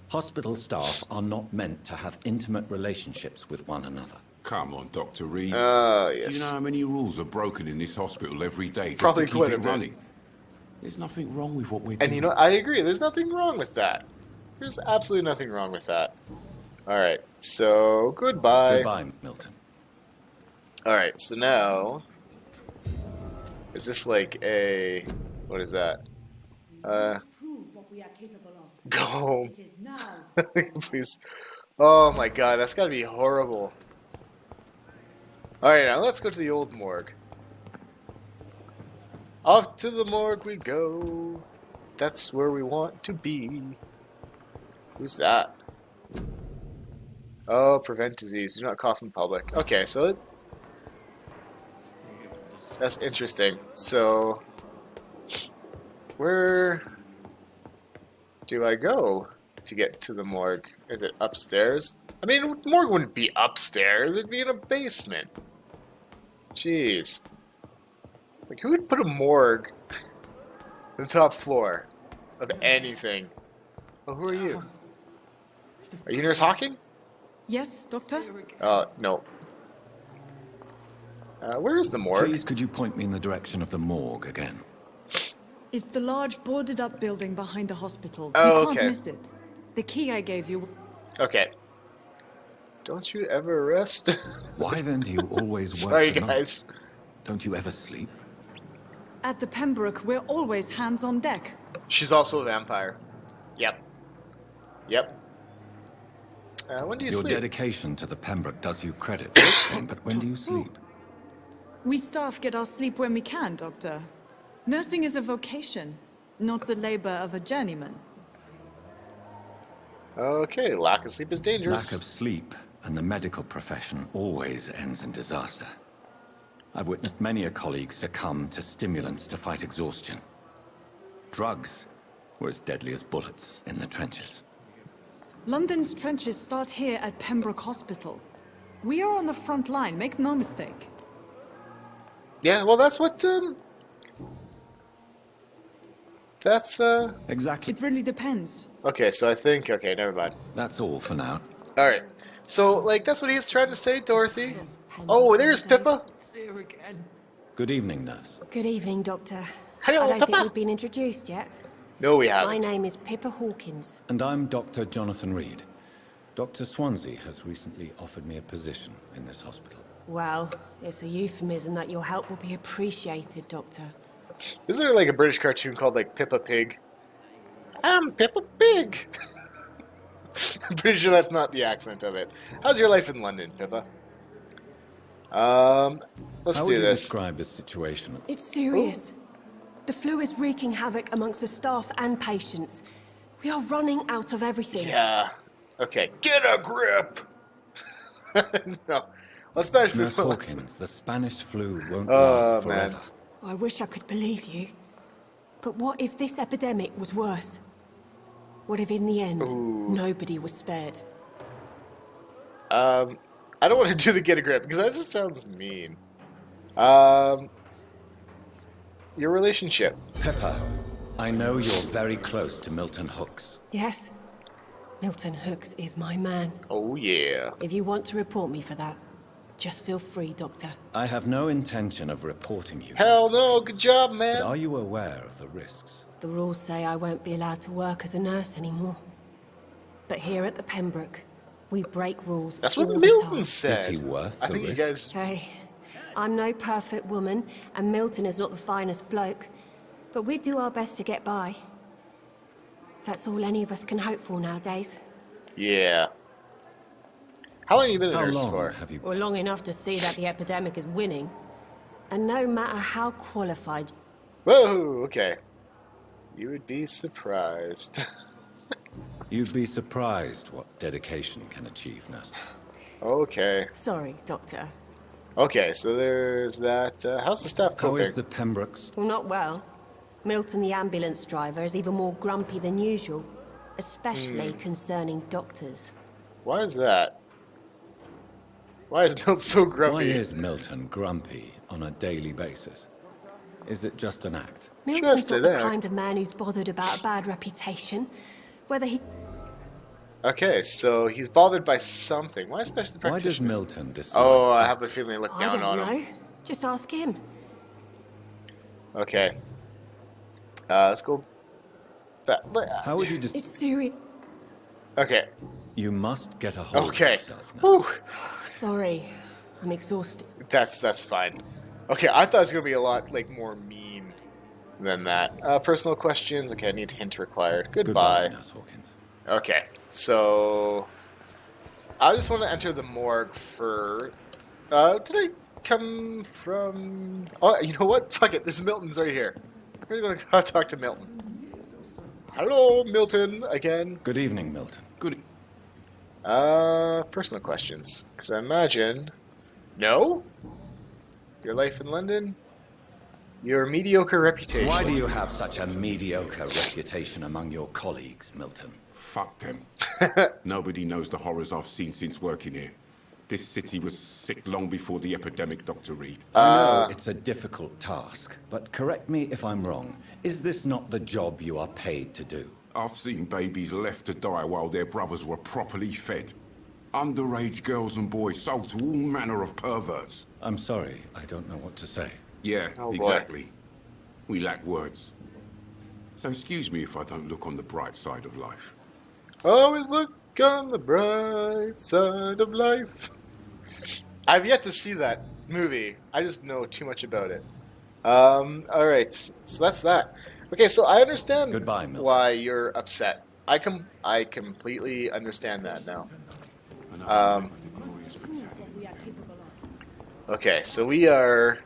Hospital staff are not meant to have intimate relationships with one another.
Come on, Dr. Reid.
Yes.
Do you know how many rules are broken in this hospital every day just
Probably
to keep
quite a
it
bit.
running? There's nothing wrong with what we're doing.
And you know, I agree. There's nothing wrong with that. There's absolutely nothing wrong with that. All right. So, goodbye.
Goodbye, Milton.
All right. So now, is this like a, what is that?
Prove what we are capable of.
Go home.
It is now.
Please. Oh my god, that's gotta be horrible. Alright, now let's go to the old morgue. Off to the morgue we go. That's where we want to be. Who's that? Oh, prevent disease. Do not cough in public. Okay, so that's interesting. So, where do I go to get to the morgue? Is it upstairs? I mean, morgue wouldn't be upstairs. It'd be in a basement. Jeez. Like, who would put a morgue on the top floor of anything? Oh, who are you? Are you Nurse Hawking?
Yes, Doctor?
No. Where is the morgue?
Please, could you point me in the direction of the morgue again?
It's the large boarded-up building behind the hospital.
Oh,
you can't
okay.
miss it. The key I gave you...
Okay. Don't you ever rest?
Why then do you always work
Sorry,
the night?
guys.
Don't you ever sleep?
At the Penbrooke, we're always hands on deck.
She's also a vampire. Yep. Yep. When do you
Your
sleep?
dedication to the Pembroke does you credit, but when do you sleep?
We staff get our sleep when we can, Doctor. Nursing is a vocation, not the labor of a journeyman.
Okay, lack of sleep is dangerous.
Lack of sleep and the medical profession always ends in disaster. I've witnessed many a colleague succumb to stimulants to fight exhaustion. Drugs were as deadly as bullets in the trenches.
London's trenches start here at Penbrooke Hospital. We are on the front line, make no mistake.
Yeah, well, that's what, that's,
Exactly.
It really depends.
Okay, so I think... Okay, never mind.
That's all for now.
Alright. So, like, that's what he's trying to say, Dorothy. Oh, there's Pippa.
Good evening, nurse.
Good evening, Doctor.
Hello,
I don't
Pippa.
think we've been introduced yet.
No, we
My
haven't.
name is Pippa Hawkins.
And I'm Dr. Johnathan Reid. Dr. Swansea has recently offered me a position in this hospital.
Well, it's a euphemism that your help will be appreciated, Doctor.
Isn't there, like, a British cartoon called, like, Pippa Pig? I'm Pippa Pig. I'm pretty sure that's not the accent of it. How's your life in London, Pippa? Let's
How
do
would you
this.
describe this situation?
It's serious. The flu is wreaking havoc amongst the staff and patients. We are running out of everything.
Yeah. Okay. Get a grip. No. Let's Spanish flu.
Nurse Hawkins, the Spanish flu won't last
man.
forever.
I wish I could believe you. But what if this epidemic was worse? What if in the end, nobody was spared?
I don't want to do the get a grip because that just sounds mean. Your relationship.
Pepper, I know you're very close to Milton Hooks.
Yes. Milton Hooks is my man.
Oh, yeah.
If you want to report me for that, just feel free, Doctor.
I have no intention of reporting you.
Hell
Nurse
no.
Hawkins.
Good job,
But
man.
are you aware of the risks?
The rules say I won't be allowed to work as a nurse anymore. But here at the Penbrooke, we break rules
That's
all
what
the
Milton
time.
said.
Is he worth
I
the
think you
risk?
guys...
Hey, I'm no perfect woman, and Milton is not the finest bloke. But we do our best to get by. That's all any of us can hope for nowadays.
Yeah. How long have you been a
How
nurse
long
for?
have you...
Or long enough to see that the epidemic is winning. And no matter how qualified...
Whoa, okay. You would be surprised.
You'd be surprised what dedication can achieve, nurse.
Okay.
Sorry, Doctor.
Okay, so there's that. How's the staff
How
coping?
is the Pembroke's...
Well, not well. Milton, the ambulance driver, is even more grumpy than usual. Especially concerning doctors.
Why is that? Why is Milton so grumpy?
Why is Milton grumpy on a daily basis? Is it just an act?
Milton's
Just
not
an
the
act.
kind of man who's bothered about a bad reputation. Whether he...
Okay, so he's bothered by something. Why especially the
Why does
practitioners?
Milton dislike...
Oh, I have a feeling they look
I
down
don't
on
know.
him.
Just ask him.
Okay. Let's go.
How would you
It's serious.
Okay.
You must get a hold
Okay.
of yourself, nurse.
Whew.
Sorry. I'm exhausted.
That's fine. Okay, I thought it was gonna be a lot like more mean than that. Personal questions. Okay, I need hint required. Goodbye.
Nurse Hawkins.
Okay, so I just want to enter the morgue for. Did I come from? Oh, you know what? Fuck it. This is Milton's right here. We're gonna go talk to Milton. Hello, Milton again.
Good evening, Milton.
Good.
Personal questions, because I imagine. No. Your life in London. Your mediocre reputation.
Why do you have such a mediocre reputation among your colleagues, Milton?
Fuck them. Nobody knows the horrors I've seen since working here. This city was sick long before the epidemic, Dr. Reid.
I know it's a difficult task, but correct me if I'm wrong. Is this not the job you are paid to do?
I've seen babies left to die while their brothers were properly fed. Underage girls and boys sold to all manner of perverts.
I'm sorry, I don't know what to say.
Yeah,
Oh, boy.
exactly. We lack words. So excuse me if I don't look on the bright side of life.
Always look on the bright side of life. I've yet to see that movie. I just know too much about it. All right. So that's that. Okay, so I understand
Goodbye, Milton.
why you're upset. I completely understand that now. Okay, so we are.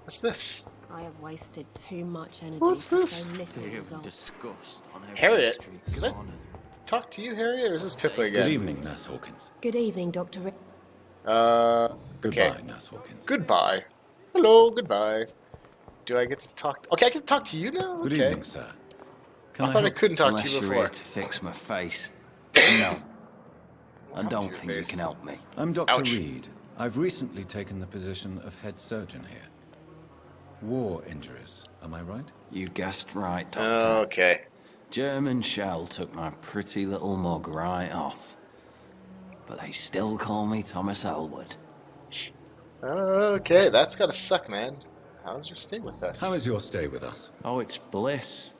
What's this?
I have wasted too much energy
What's
for
this?
so little
You
result.
disgust on every
Harriet?
street
Did I
corner.
talk to you, Harriet, or is this Pippa again?
Good evening, Nurse Hawkins.
Good evening, Dr. Reid.
Goodbye,
Okay.
Nurse Hawkins.
Goodbye. Hello, goodbye. Do I get to talk? Okay, I get to talk to you now?
Good
Okay.
evening, sir. Can
I thought I
help?
couldn't talk
Unless
to you
you're
before.
here to fix my face. No. I
to
don't
your
think you
face.
can help me.
I'm Dr.
Ouch.
Reid. I've recently taken the position of head surgeon here. War injuries, am I right?
You guessed right, Doctor.
Okay.
German shell took my pretty little mug right off. But they still call me Thomas Elwood.
Okay, that's gotta suck, man. How's your stay with us?
How is your stay with us?
Oh, it's bliss.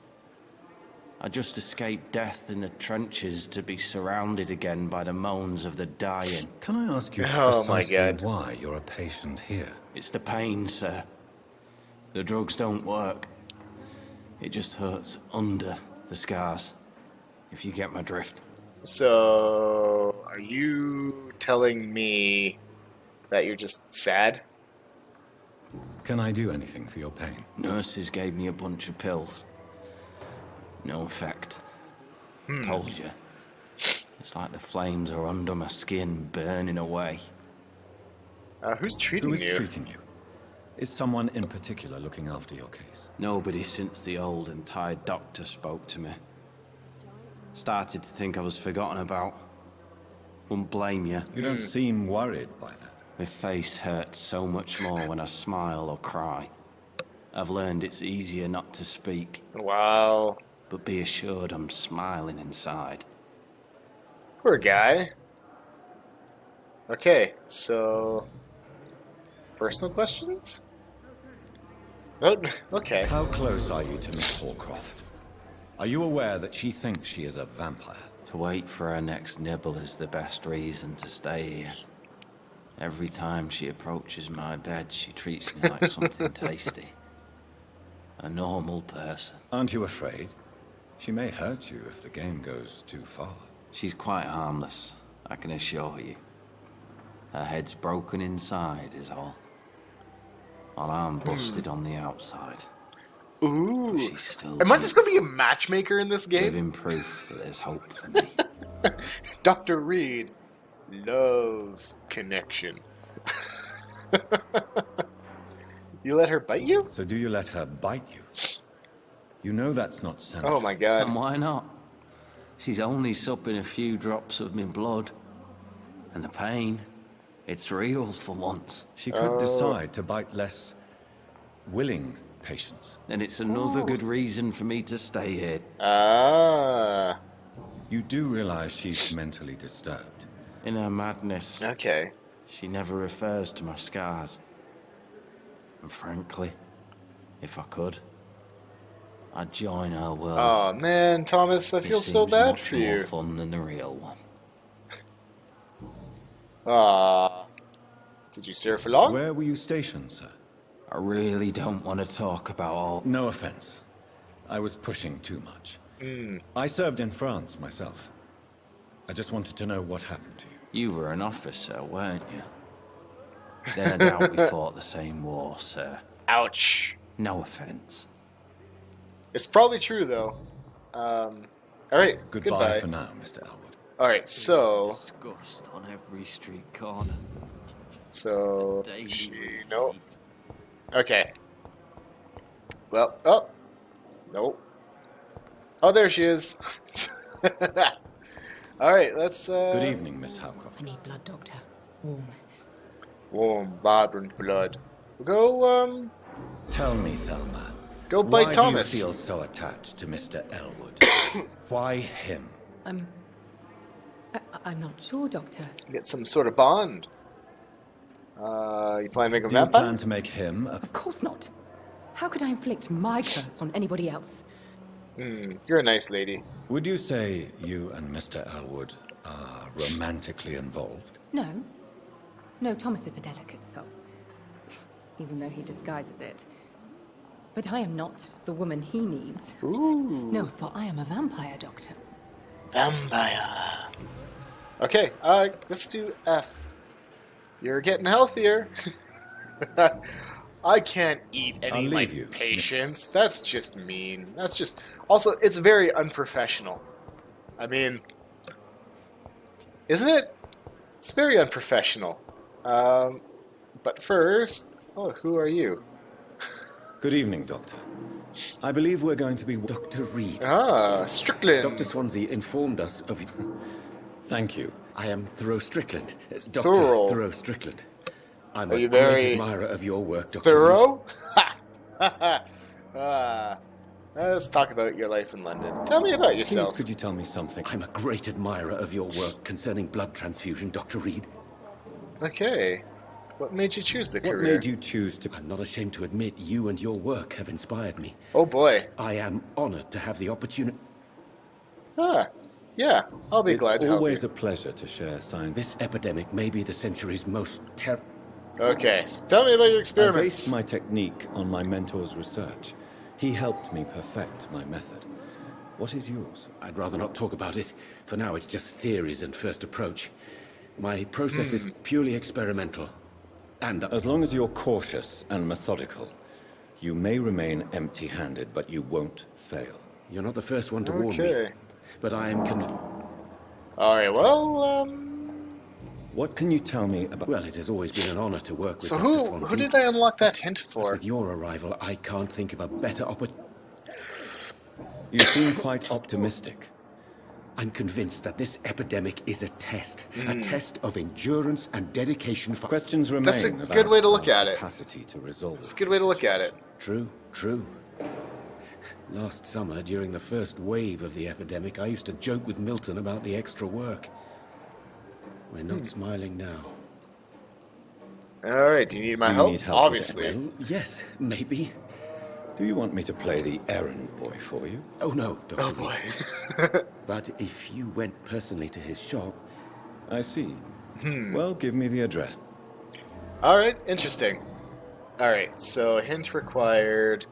I just escaped death in the trenches to be surrounded again by the moans of the dying.
Can I ask you
Oh, my
precisely
God.
why you're a patient here?
It's the pain, sir. The drugs don't work. It just hurts under the scars, if you get my drift.
So, are you telling me that you're just sad?
Can I do anything for your pain?
Nurses gave me a bunch of pills. No effect. Told you. It's like the flames are under my skin, burning away.
Who's treating
Who is
you?
treating you? Is someone in particular looking after your case?
Nobody since the old and tired doctor spoke to me. Started to think I was forgotten about. Wouldn't blame you.
You don't seem worried by that.
My face hurts so much more when I smile or cry. I've learned it's easier not to speak,
Wow.
but be assured I'm smiling inside.
Poor guy. Okay, so... Personal questions? Oh, okay.
How close are you to Miss Horcroft? Are you aware that she thinks she is a vampire?
To wait for her next nibble is the best reason to stay here. Every time she approaches my bed, she treats me like something tasty. A normal person.
Aren't you afraid? She may hurt you if the game goes too far.
She's quite harmless, I can assure you. Her head's broken inside is all. While I'm busted on the outside.
Ooh.
But she's still
Am I just gonna be a matchmaker in this game?
living proof that there's hope for me.
Dr. Reid. Love connection. You let her bite you?
So do you let her bite you? You know that's not sanitary.
Oh my god.
And why not? She's only supping a few drops of my blood. And the pain, it's real for once.
She could decide to bite less willing patients.
And it's another good reason for me to stay here.
Ah.
You do realize she's mentally disturbed.
In her madness,
Okay.
she never refers to my scars. And frankly, if I could, I'd join her world.
Oh man, Thomas, I
It
feel so
seems
bad
much
for
more
you.
fun than the real one.
Ah. Did you serve for long?
Where were you stationed, sir?
I really don't want to talk about all...
No offense. I was pushing too much. I served in France myself. I just wanted to know what happened to you.
You were an officer, weren't you? Then I doubt we fought the same war, sir.
Ouch.
No offense.
It's probably true though. Alright,
Goodbye
goodbye.
for now, Mr. Elwood.
Alright, so
Disgust on every street corner.
she
Daily
no.
routine.
Okay. Well, oh. Nope. Oh, there she is. Alright, let's
Good evening, Miss Howcroft.
I need blood, Doctor. Warm.
warm, vibrant blood. Go,
Tell me, Thelma.
go bite
why
Thomas.
do you feel so attached to Mr. Elwood? Why him?
I'm not sure, Doctor.
Get some sort of bond. You plan to make him
Do you
vampire?
plan to make him a...
Of course not. How could I inflict my curse on anybody else?
You're a nice lady.
Would you say you and Mr. Elwood are romantically involved?
No. No, Thomas is a delicate soul. Even though he disguises it. But I am not the woman he needs.
Ooh.
No, for I am a vampire doctor.
Vampire. Okay, let's do F. You're getting healthier. I can't eat any of my patients. That's just mean. That's just... Also, it's very unprofessional. I mean... Isn't it? It's very unprofessional. But first... Oh, who are you?
Good evening, Doctor. I believe we're going to be Dr. Reid.
Ah, Strickland.
Dr. Swansea informed us of... Thank you. I am Thoreau Strickland. Dr. Thoreau Strickland. I'm a great admirer of your work, Dr.
Thoreau? Let's talk about your life in London. Tell me about yourself.
Please, could you tell me something? I'm a great admirer of your work concerning blood transfusion, Dr. Reid.
Okay. What made you choose the career?
What made you choose to... I'm not ashamed to admit you and your work have inspired me.
Oh, boy.
I am honored to have the opportunity...
Ah, yeah. I'll be glad to help you.
It's always a pleasure to share science. This epidemic may be the century's most terrible...
Okay, so tell me about your experiments.
I based my technique on my mentor's research. He helped me perfect my method. What is yours?
I'd rather not talk about it. For now, it's just theories and first approach. My process is purely experimental. And
as long as you're cautious and methodical, you may remain empty-handed, but you won't fail.
You're not the first one to warn me. But I am
Alright, well,
What can you tell me about...
Well, it has always been an honor to work with
So
Dr. Swansea.
who did I unlock that hint for?
With your arrival, I can't think of a better opportunity.
You seem quite optimistic.
I'm convinced that this epidemic is a test. A test of endurance and dedication for...
Questions remain.
That's a good way to look at it.
Capacity to resolve.
It's a good way to look at it.
True, true. Last summer, during the first wave of the epidemic, I used to joke with Milton about the extra work. We're not smiling now.
Alright, do you need my help?
Need help?
Obviously.
Well, yes, maybe.
Do you want me to play the errand boy for you?
Oh, no, Dr.
Oh, boy.
But if you went personally to his shop...
I see. Well, give me the address.
Alright, interesting. Alright, so hint required.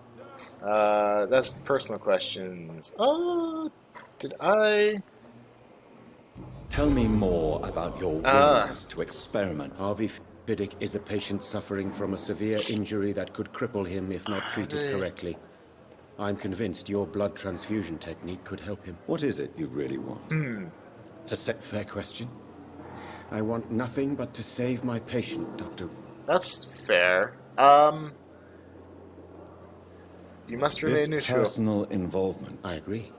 That's personal questions. Oh, did I...
Tell me more about your willingness to experiment.
Harvey Piddick is a patient suffering from a severe injury that could cripple him if not treated correctly. I'm convinced your blood transfusion technique could help him.
What is it you really want?
It's a fair question. I want nothing but to save my patient, Doctor.
That's fair. You must remain neutral.
Personal involvement.
I agree.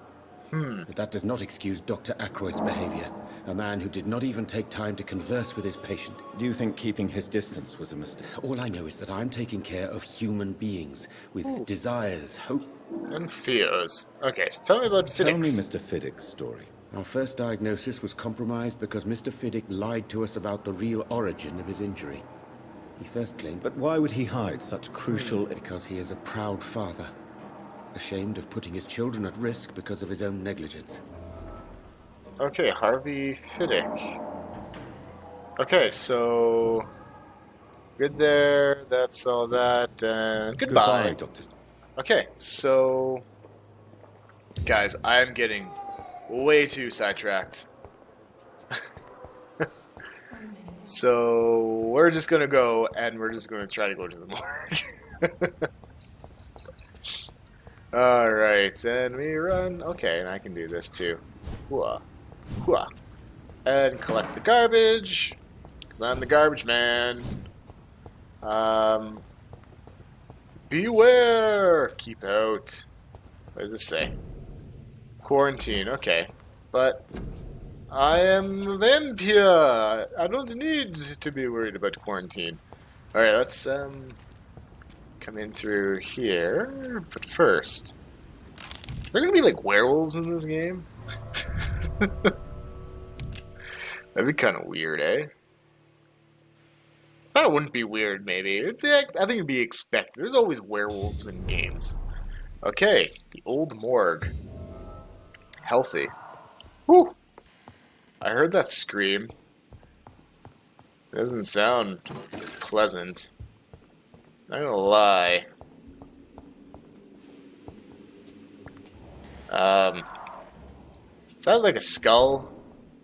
But that does not excuse Dr. Ackroyd's behavior. A man who did not even take time to converse with his patient.
Do you think keeping his distance was a mistake?
All I know is that I'm taking care of human beings with desires, hope,
and fears. Okay, so tell me about Fiddick's.
Tell me Mr. Fiddick's story.
Our first diagnosis was compromised because Mr. Fiddick lied to us about the real origin of his injury. He first claimed...
But why would he hide such crucial...
Because he is a proud father. Ashamed of putting his children at risk because of his own negligence.
Okay, Harvey Fiddick. Okay, so... Good there, that's all that, and goodbye.
Goodbye, Doctor.
Okay, so... Guys, I'm getting way too sidetracked. So, we're just gonna go, and we're just gonna try to go to the morgue. Alright, and we run. Okay, and I can do this too. Hooah. Hooah. And collect the garbage, because I'm the garbage man. Beware! Keep out. What does this say? Quarantine, okay. But I am a vampire. I don't need to be worried about quarantine. Alright, let's come in through here. But first, are there gonna be like werewolves in this game? That'd be kind of weird, eh? That wouldn't be weird, maybe. I think it'd be expected. There's always werewolves in games. Okay, the old morgue. Healthy. Whew. I heard that scream. It doesn't sound pleasant. Not gonna lie. Sounds like a skull.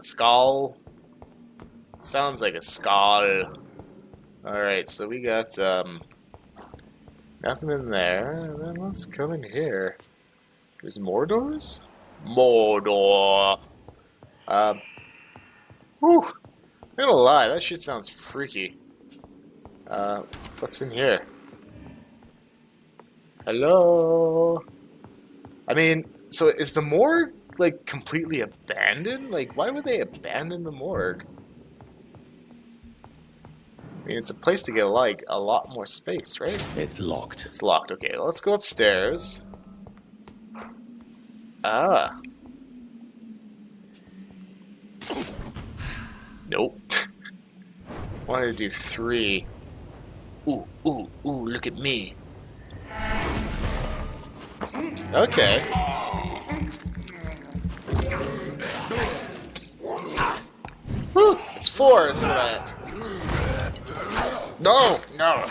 A skull. Sounds like a skull. Alright, so we got, nothing in there. And then let's come in here. There's more doors? More door. Whew. I'm not gonna lie, that shit sounds freaky. What's in here? Hello? I mean, so is the morgue, like, completely abandoned? Like, why would they abandon the morgue? I mean, it's a place to get, like, a lot more space, right?
It's locked.
It's locked. Okay, let's go upstairs. Ah. Nope. Wanted to do 3. Ooh, ooh, ooh, look at me. Okay. Woo, it's 4 is what I had. No, no.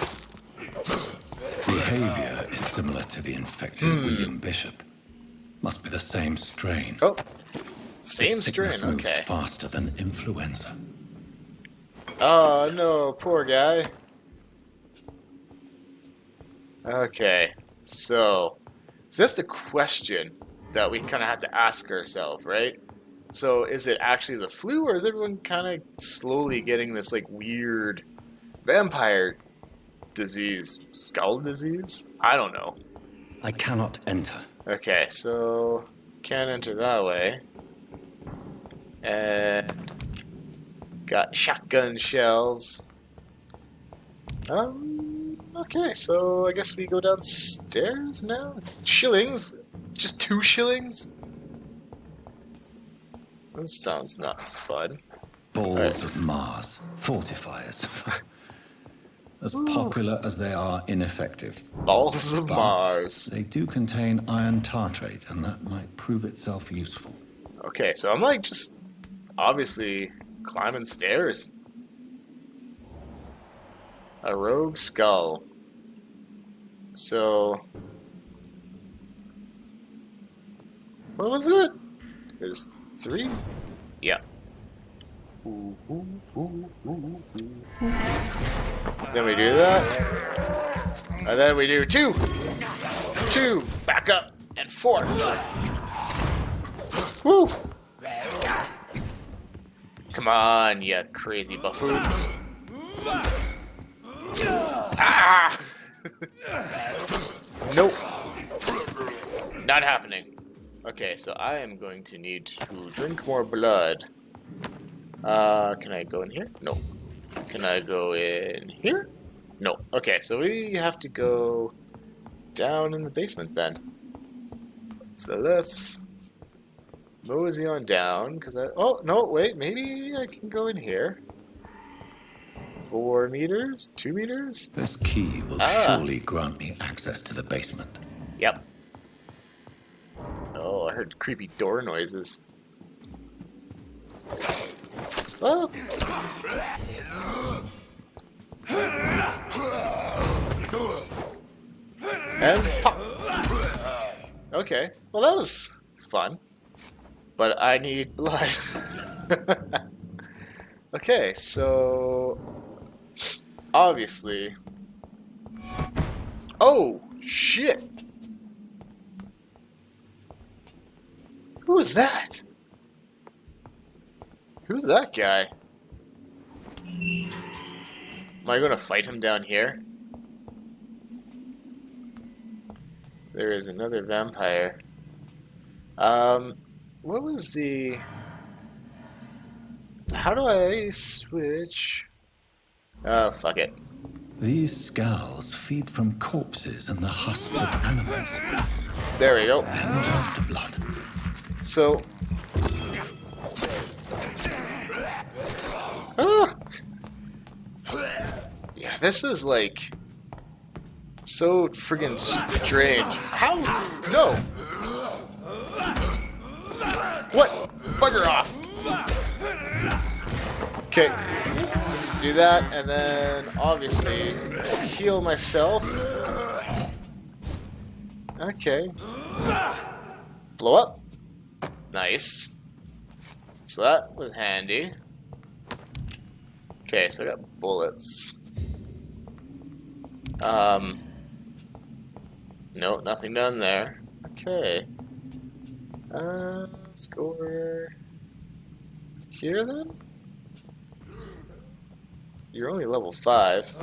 Behavior is similar to the infected William Bishop. Must be the same strain.
Oh, same
The sickness
strain,
moves
okay.
faster than influenza.
Oh no, poor guy. Okay, so that's the question that we kind of have to ask ourselves, right? So is it actually the flu, or is everyone kind of slowly getting this like weird vampire disease, skull disease? I don't know.
I cannot enter.
Okay, so can't enter that way. And got shotgun shells. Okay, so I guess we go downstairs now? Shillings? Just 2 shillings? This sounds not fun.
Balls of Mars. Fortifiers. As popular as they are ineffective.
Balls of
But
Mars.
They do contain iron tartrate, and that might prove itself useful.
Okay, so I'm like just obviously climbing stairs. A rogue skull. So what was it? There's 3? Yeah. Ooh, ooh, ooh, ooh, ooh. Then we do that. And then we do 2. 2. Back up. And 4. Woo! Come on, you crazy buffoon. Ah! Nope. Not happening. Okay, so I am going to need to drink more blood. Can I go in here? No. Can I go in here? No. Okay, so we have to go down in the basement then. So let's mosey on down, because oh, no, wait, maybe I can go in here. 4 meters? 2 meters?
This key will surely grant me access to the basement.
Yep. Oh, I heard creepy door noises. Oh. And pop. Okay, well that was fun. But I need blood. Okay, so obviously. Oh shit! Who is that? Who's that guy? Am I gonna fight him down here? There is another vampire. What was the... How do I switch? Oh, fuck it.
These skulls feed from corpses and the husks of animals.
There we go.
They're not after blood.
So... Ah! Yeah, this is like... so friggin' strange. How? No! What? Bugger off! Okay. Do that, and then obviously heal myself. Okay. Blow up. Nice. So that was handy. Okay, so I got bullets. No, nothing done there. Okay. Let's go over here then. You're only level 5.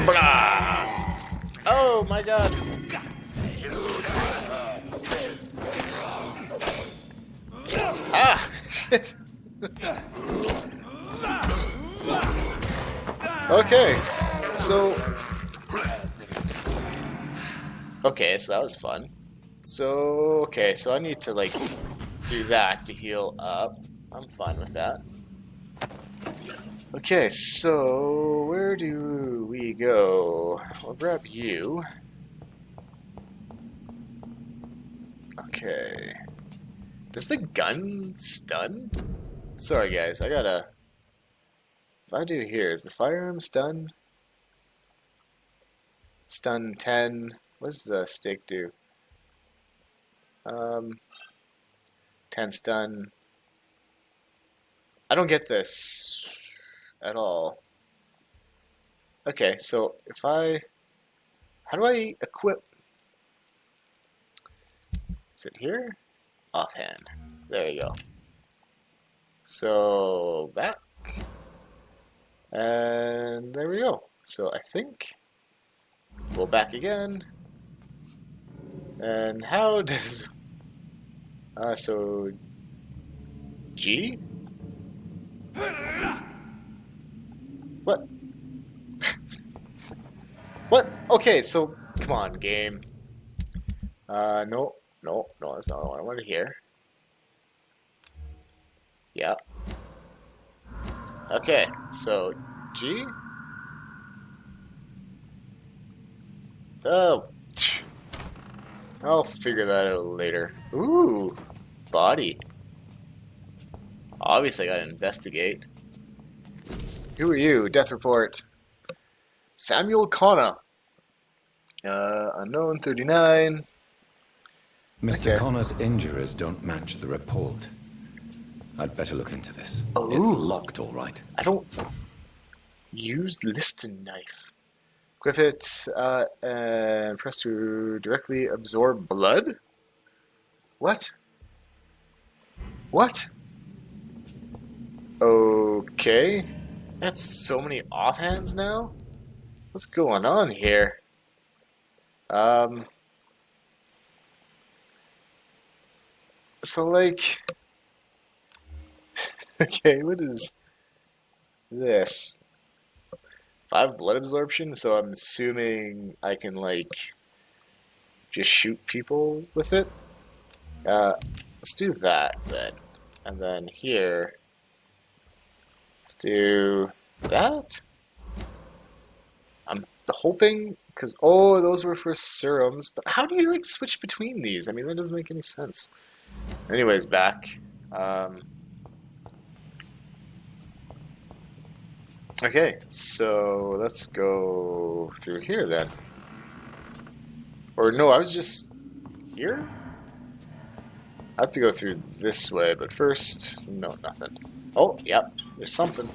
Blah! Oh my god. Ah! Shit. Okay, so... Okay, so that was fun. So, okay, so I need to, like, do that to heal up. I'm fine with that. Okay, so where do we go? I'll grab you. Okay. Does the gun stun? Sorry guys, I gotta... If I do here, is the firearm stun? Stun 10. What does the stake do? 10 stun. I don't get this at all. Okay, so if I... How do I equip? Is it here? Offhand. There you go. So, back. And there we go. So I think we'll back again. And how does... so... G? What? What? Okay, so... Come on, game. No, that's not what I want to hear. Yeah. Okay, so... G? Oh... I'll figure that out later. Ooh, body. Obviously, I gotta investigate. Who are you? Death report. Samuel Connor. Unknown 39.
Mr.
Okay.
Connor's injuries don't match the report. I'd better look into this.
Oh.
It's locked, all right.
I don't use liston knife. Equip it and press to directly absorb blood? What? What? Okay. That's so many offhands now? What's going on here? So like... Okay, what is this? 5 blood absorption, so I'm assuming I can, like, just shoot people with it. Let's do that, then. And then here, let's do that. I'm hoping, because, oh, those were for serums, but how do you, like, switch between these? I mean, that doesn't make any sense. Anyways, back. Okay, so let's go through here then. Or no, I was just here? I have to go through this way, but first, no, nothing. Oh, yep, there's something.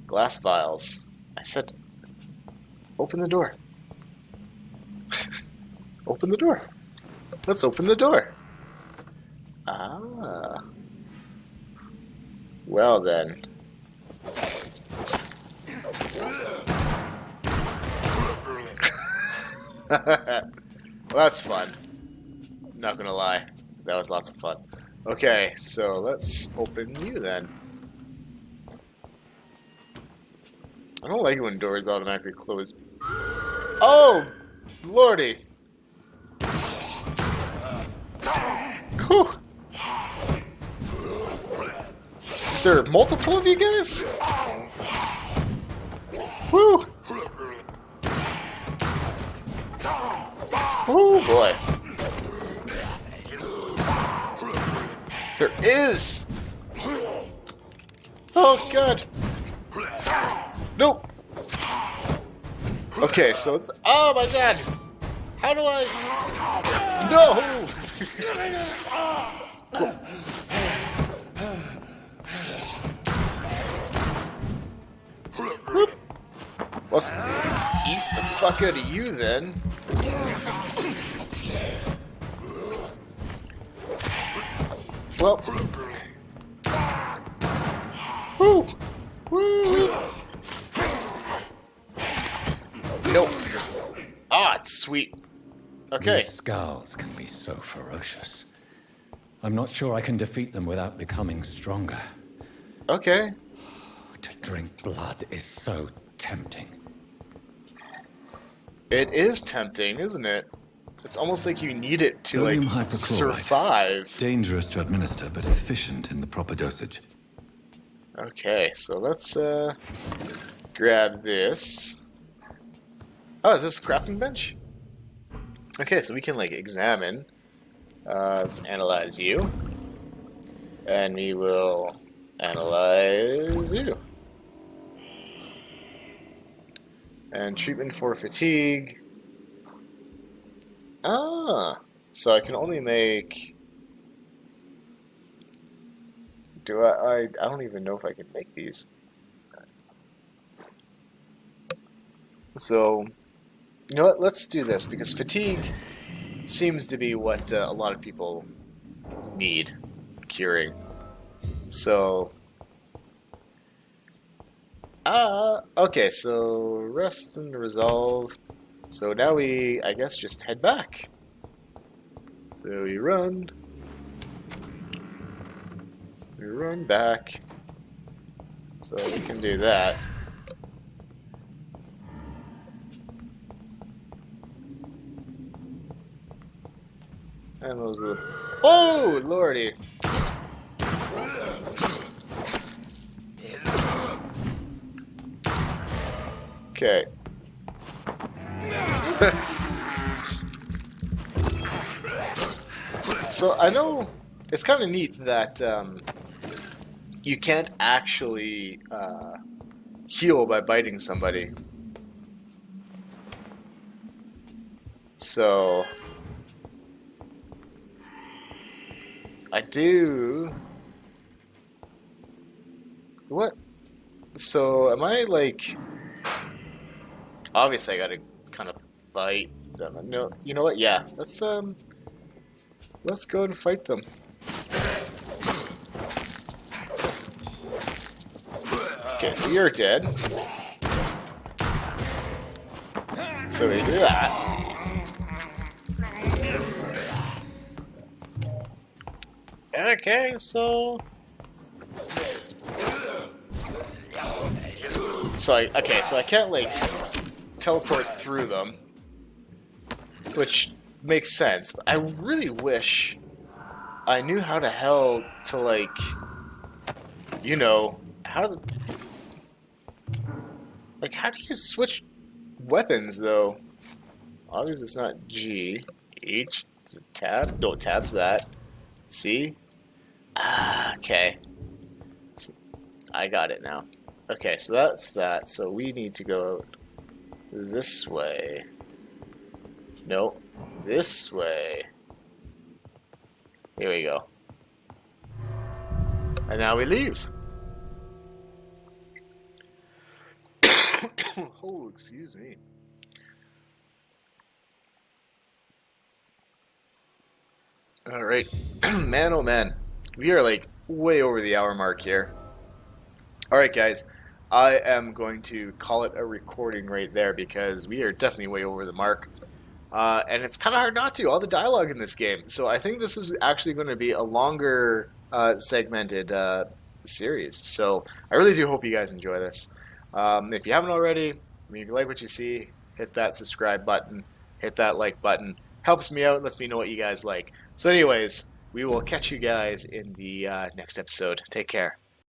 Glass vials. I said, open the door. Open the door. Let's open the door. Ah. Well then. Well, that's fun. Not gonna lie. That was lots of fun. Okay, so let's open you then. I don't like it when doors automatically close. Oh! Lordy! Whew. Is there multiple of you guys? Woo! Oh boy. There is! Oh god! Nope! Okay, so it's... Oh my god! How do I... No! Let's eat the fuck out of you then. Well. Woo! Woo! Nope. Ah, it's sweet. Okay.
These scowls can be so ferocious. I'm not sure I can defeat them without becoming stronger.
Okay.
To drink blood is so tempting.
It is tempting, isn't it? It's almost like you need it to,
Sodium
like,
hypochlorite.
survive.
Dangerous to administer, but efficient in the proper dosage.
Okay, so let's grab this. Oh, is this a crafting bench? Okay, so we can, like, examine. Let's analyze you. And we will analyze you. And treatment for fatigue. Ah, so I can only make... I don't even know if I can make these. So, you know what? Let's do this, because fatigue seems to be what a lot of people need curing. So... okay, so rest and resolve. So now we, I guess, just head back. So we run. We run back. So we can do that. And those are the... Oh, lordy! Okay. So I know it's kind of neat that you can't actually heal by biting somebody. So I do. What? So am I like? Obviously, I gotta kind of fight them. No, you know what? Yeah, let's go and fight them. Okay, so you're dead. So we do that. Okay, so I can't like teleport through them, which makes sense. But I really wish I knew how the hell to, like, you know, how do you switch weapons though? Obviously it's not G. H. Is it tab? No, tab's that. C. Ah, okay. I got it now. Okay, so that's that. So we need to go this way. Nope. This way. Here we go. And now we leave. Oh, excuse me. Alright. Man, oh man. We are like way over the hour mark here. Alright guys. I am going to call it a recording right there because we are definitely way over the mark. And it's kind of hard not to. All the dialogue in this game. So I think this is actually going to be a longer segmented series. So I really do hope you guys enjoy this. If you haven't already, I mean, if you like what you see, hit that subscribe button, hit that like button. Helps me out, lets me know what you guys like. So anyways, we will catch you guys in the next episode. Take care.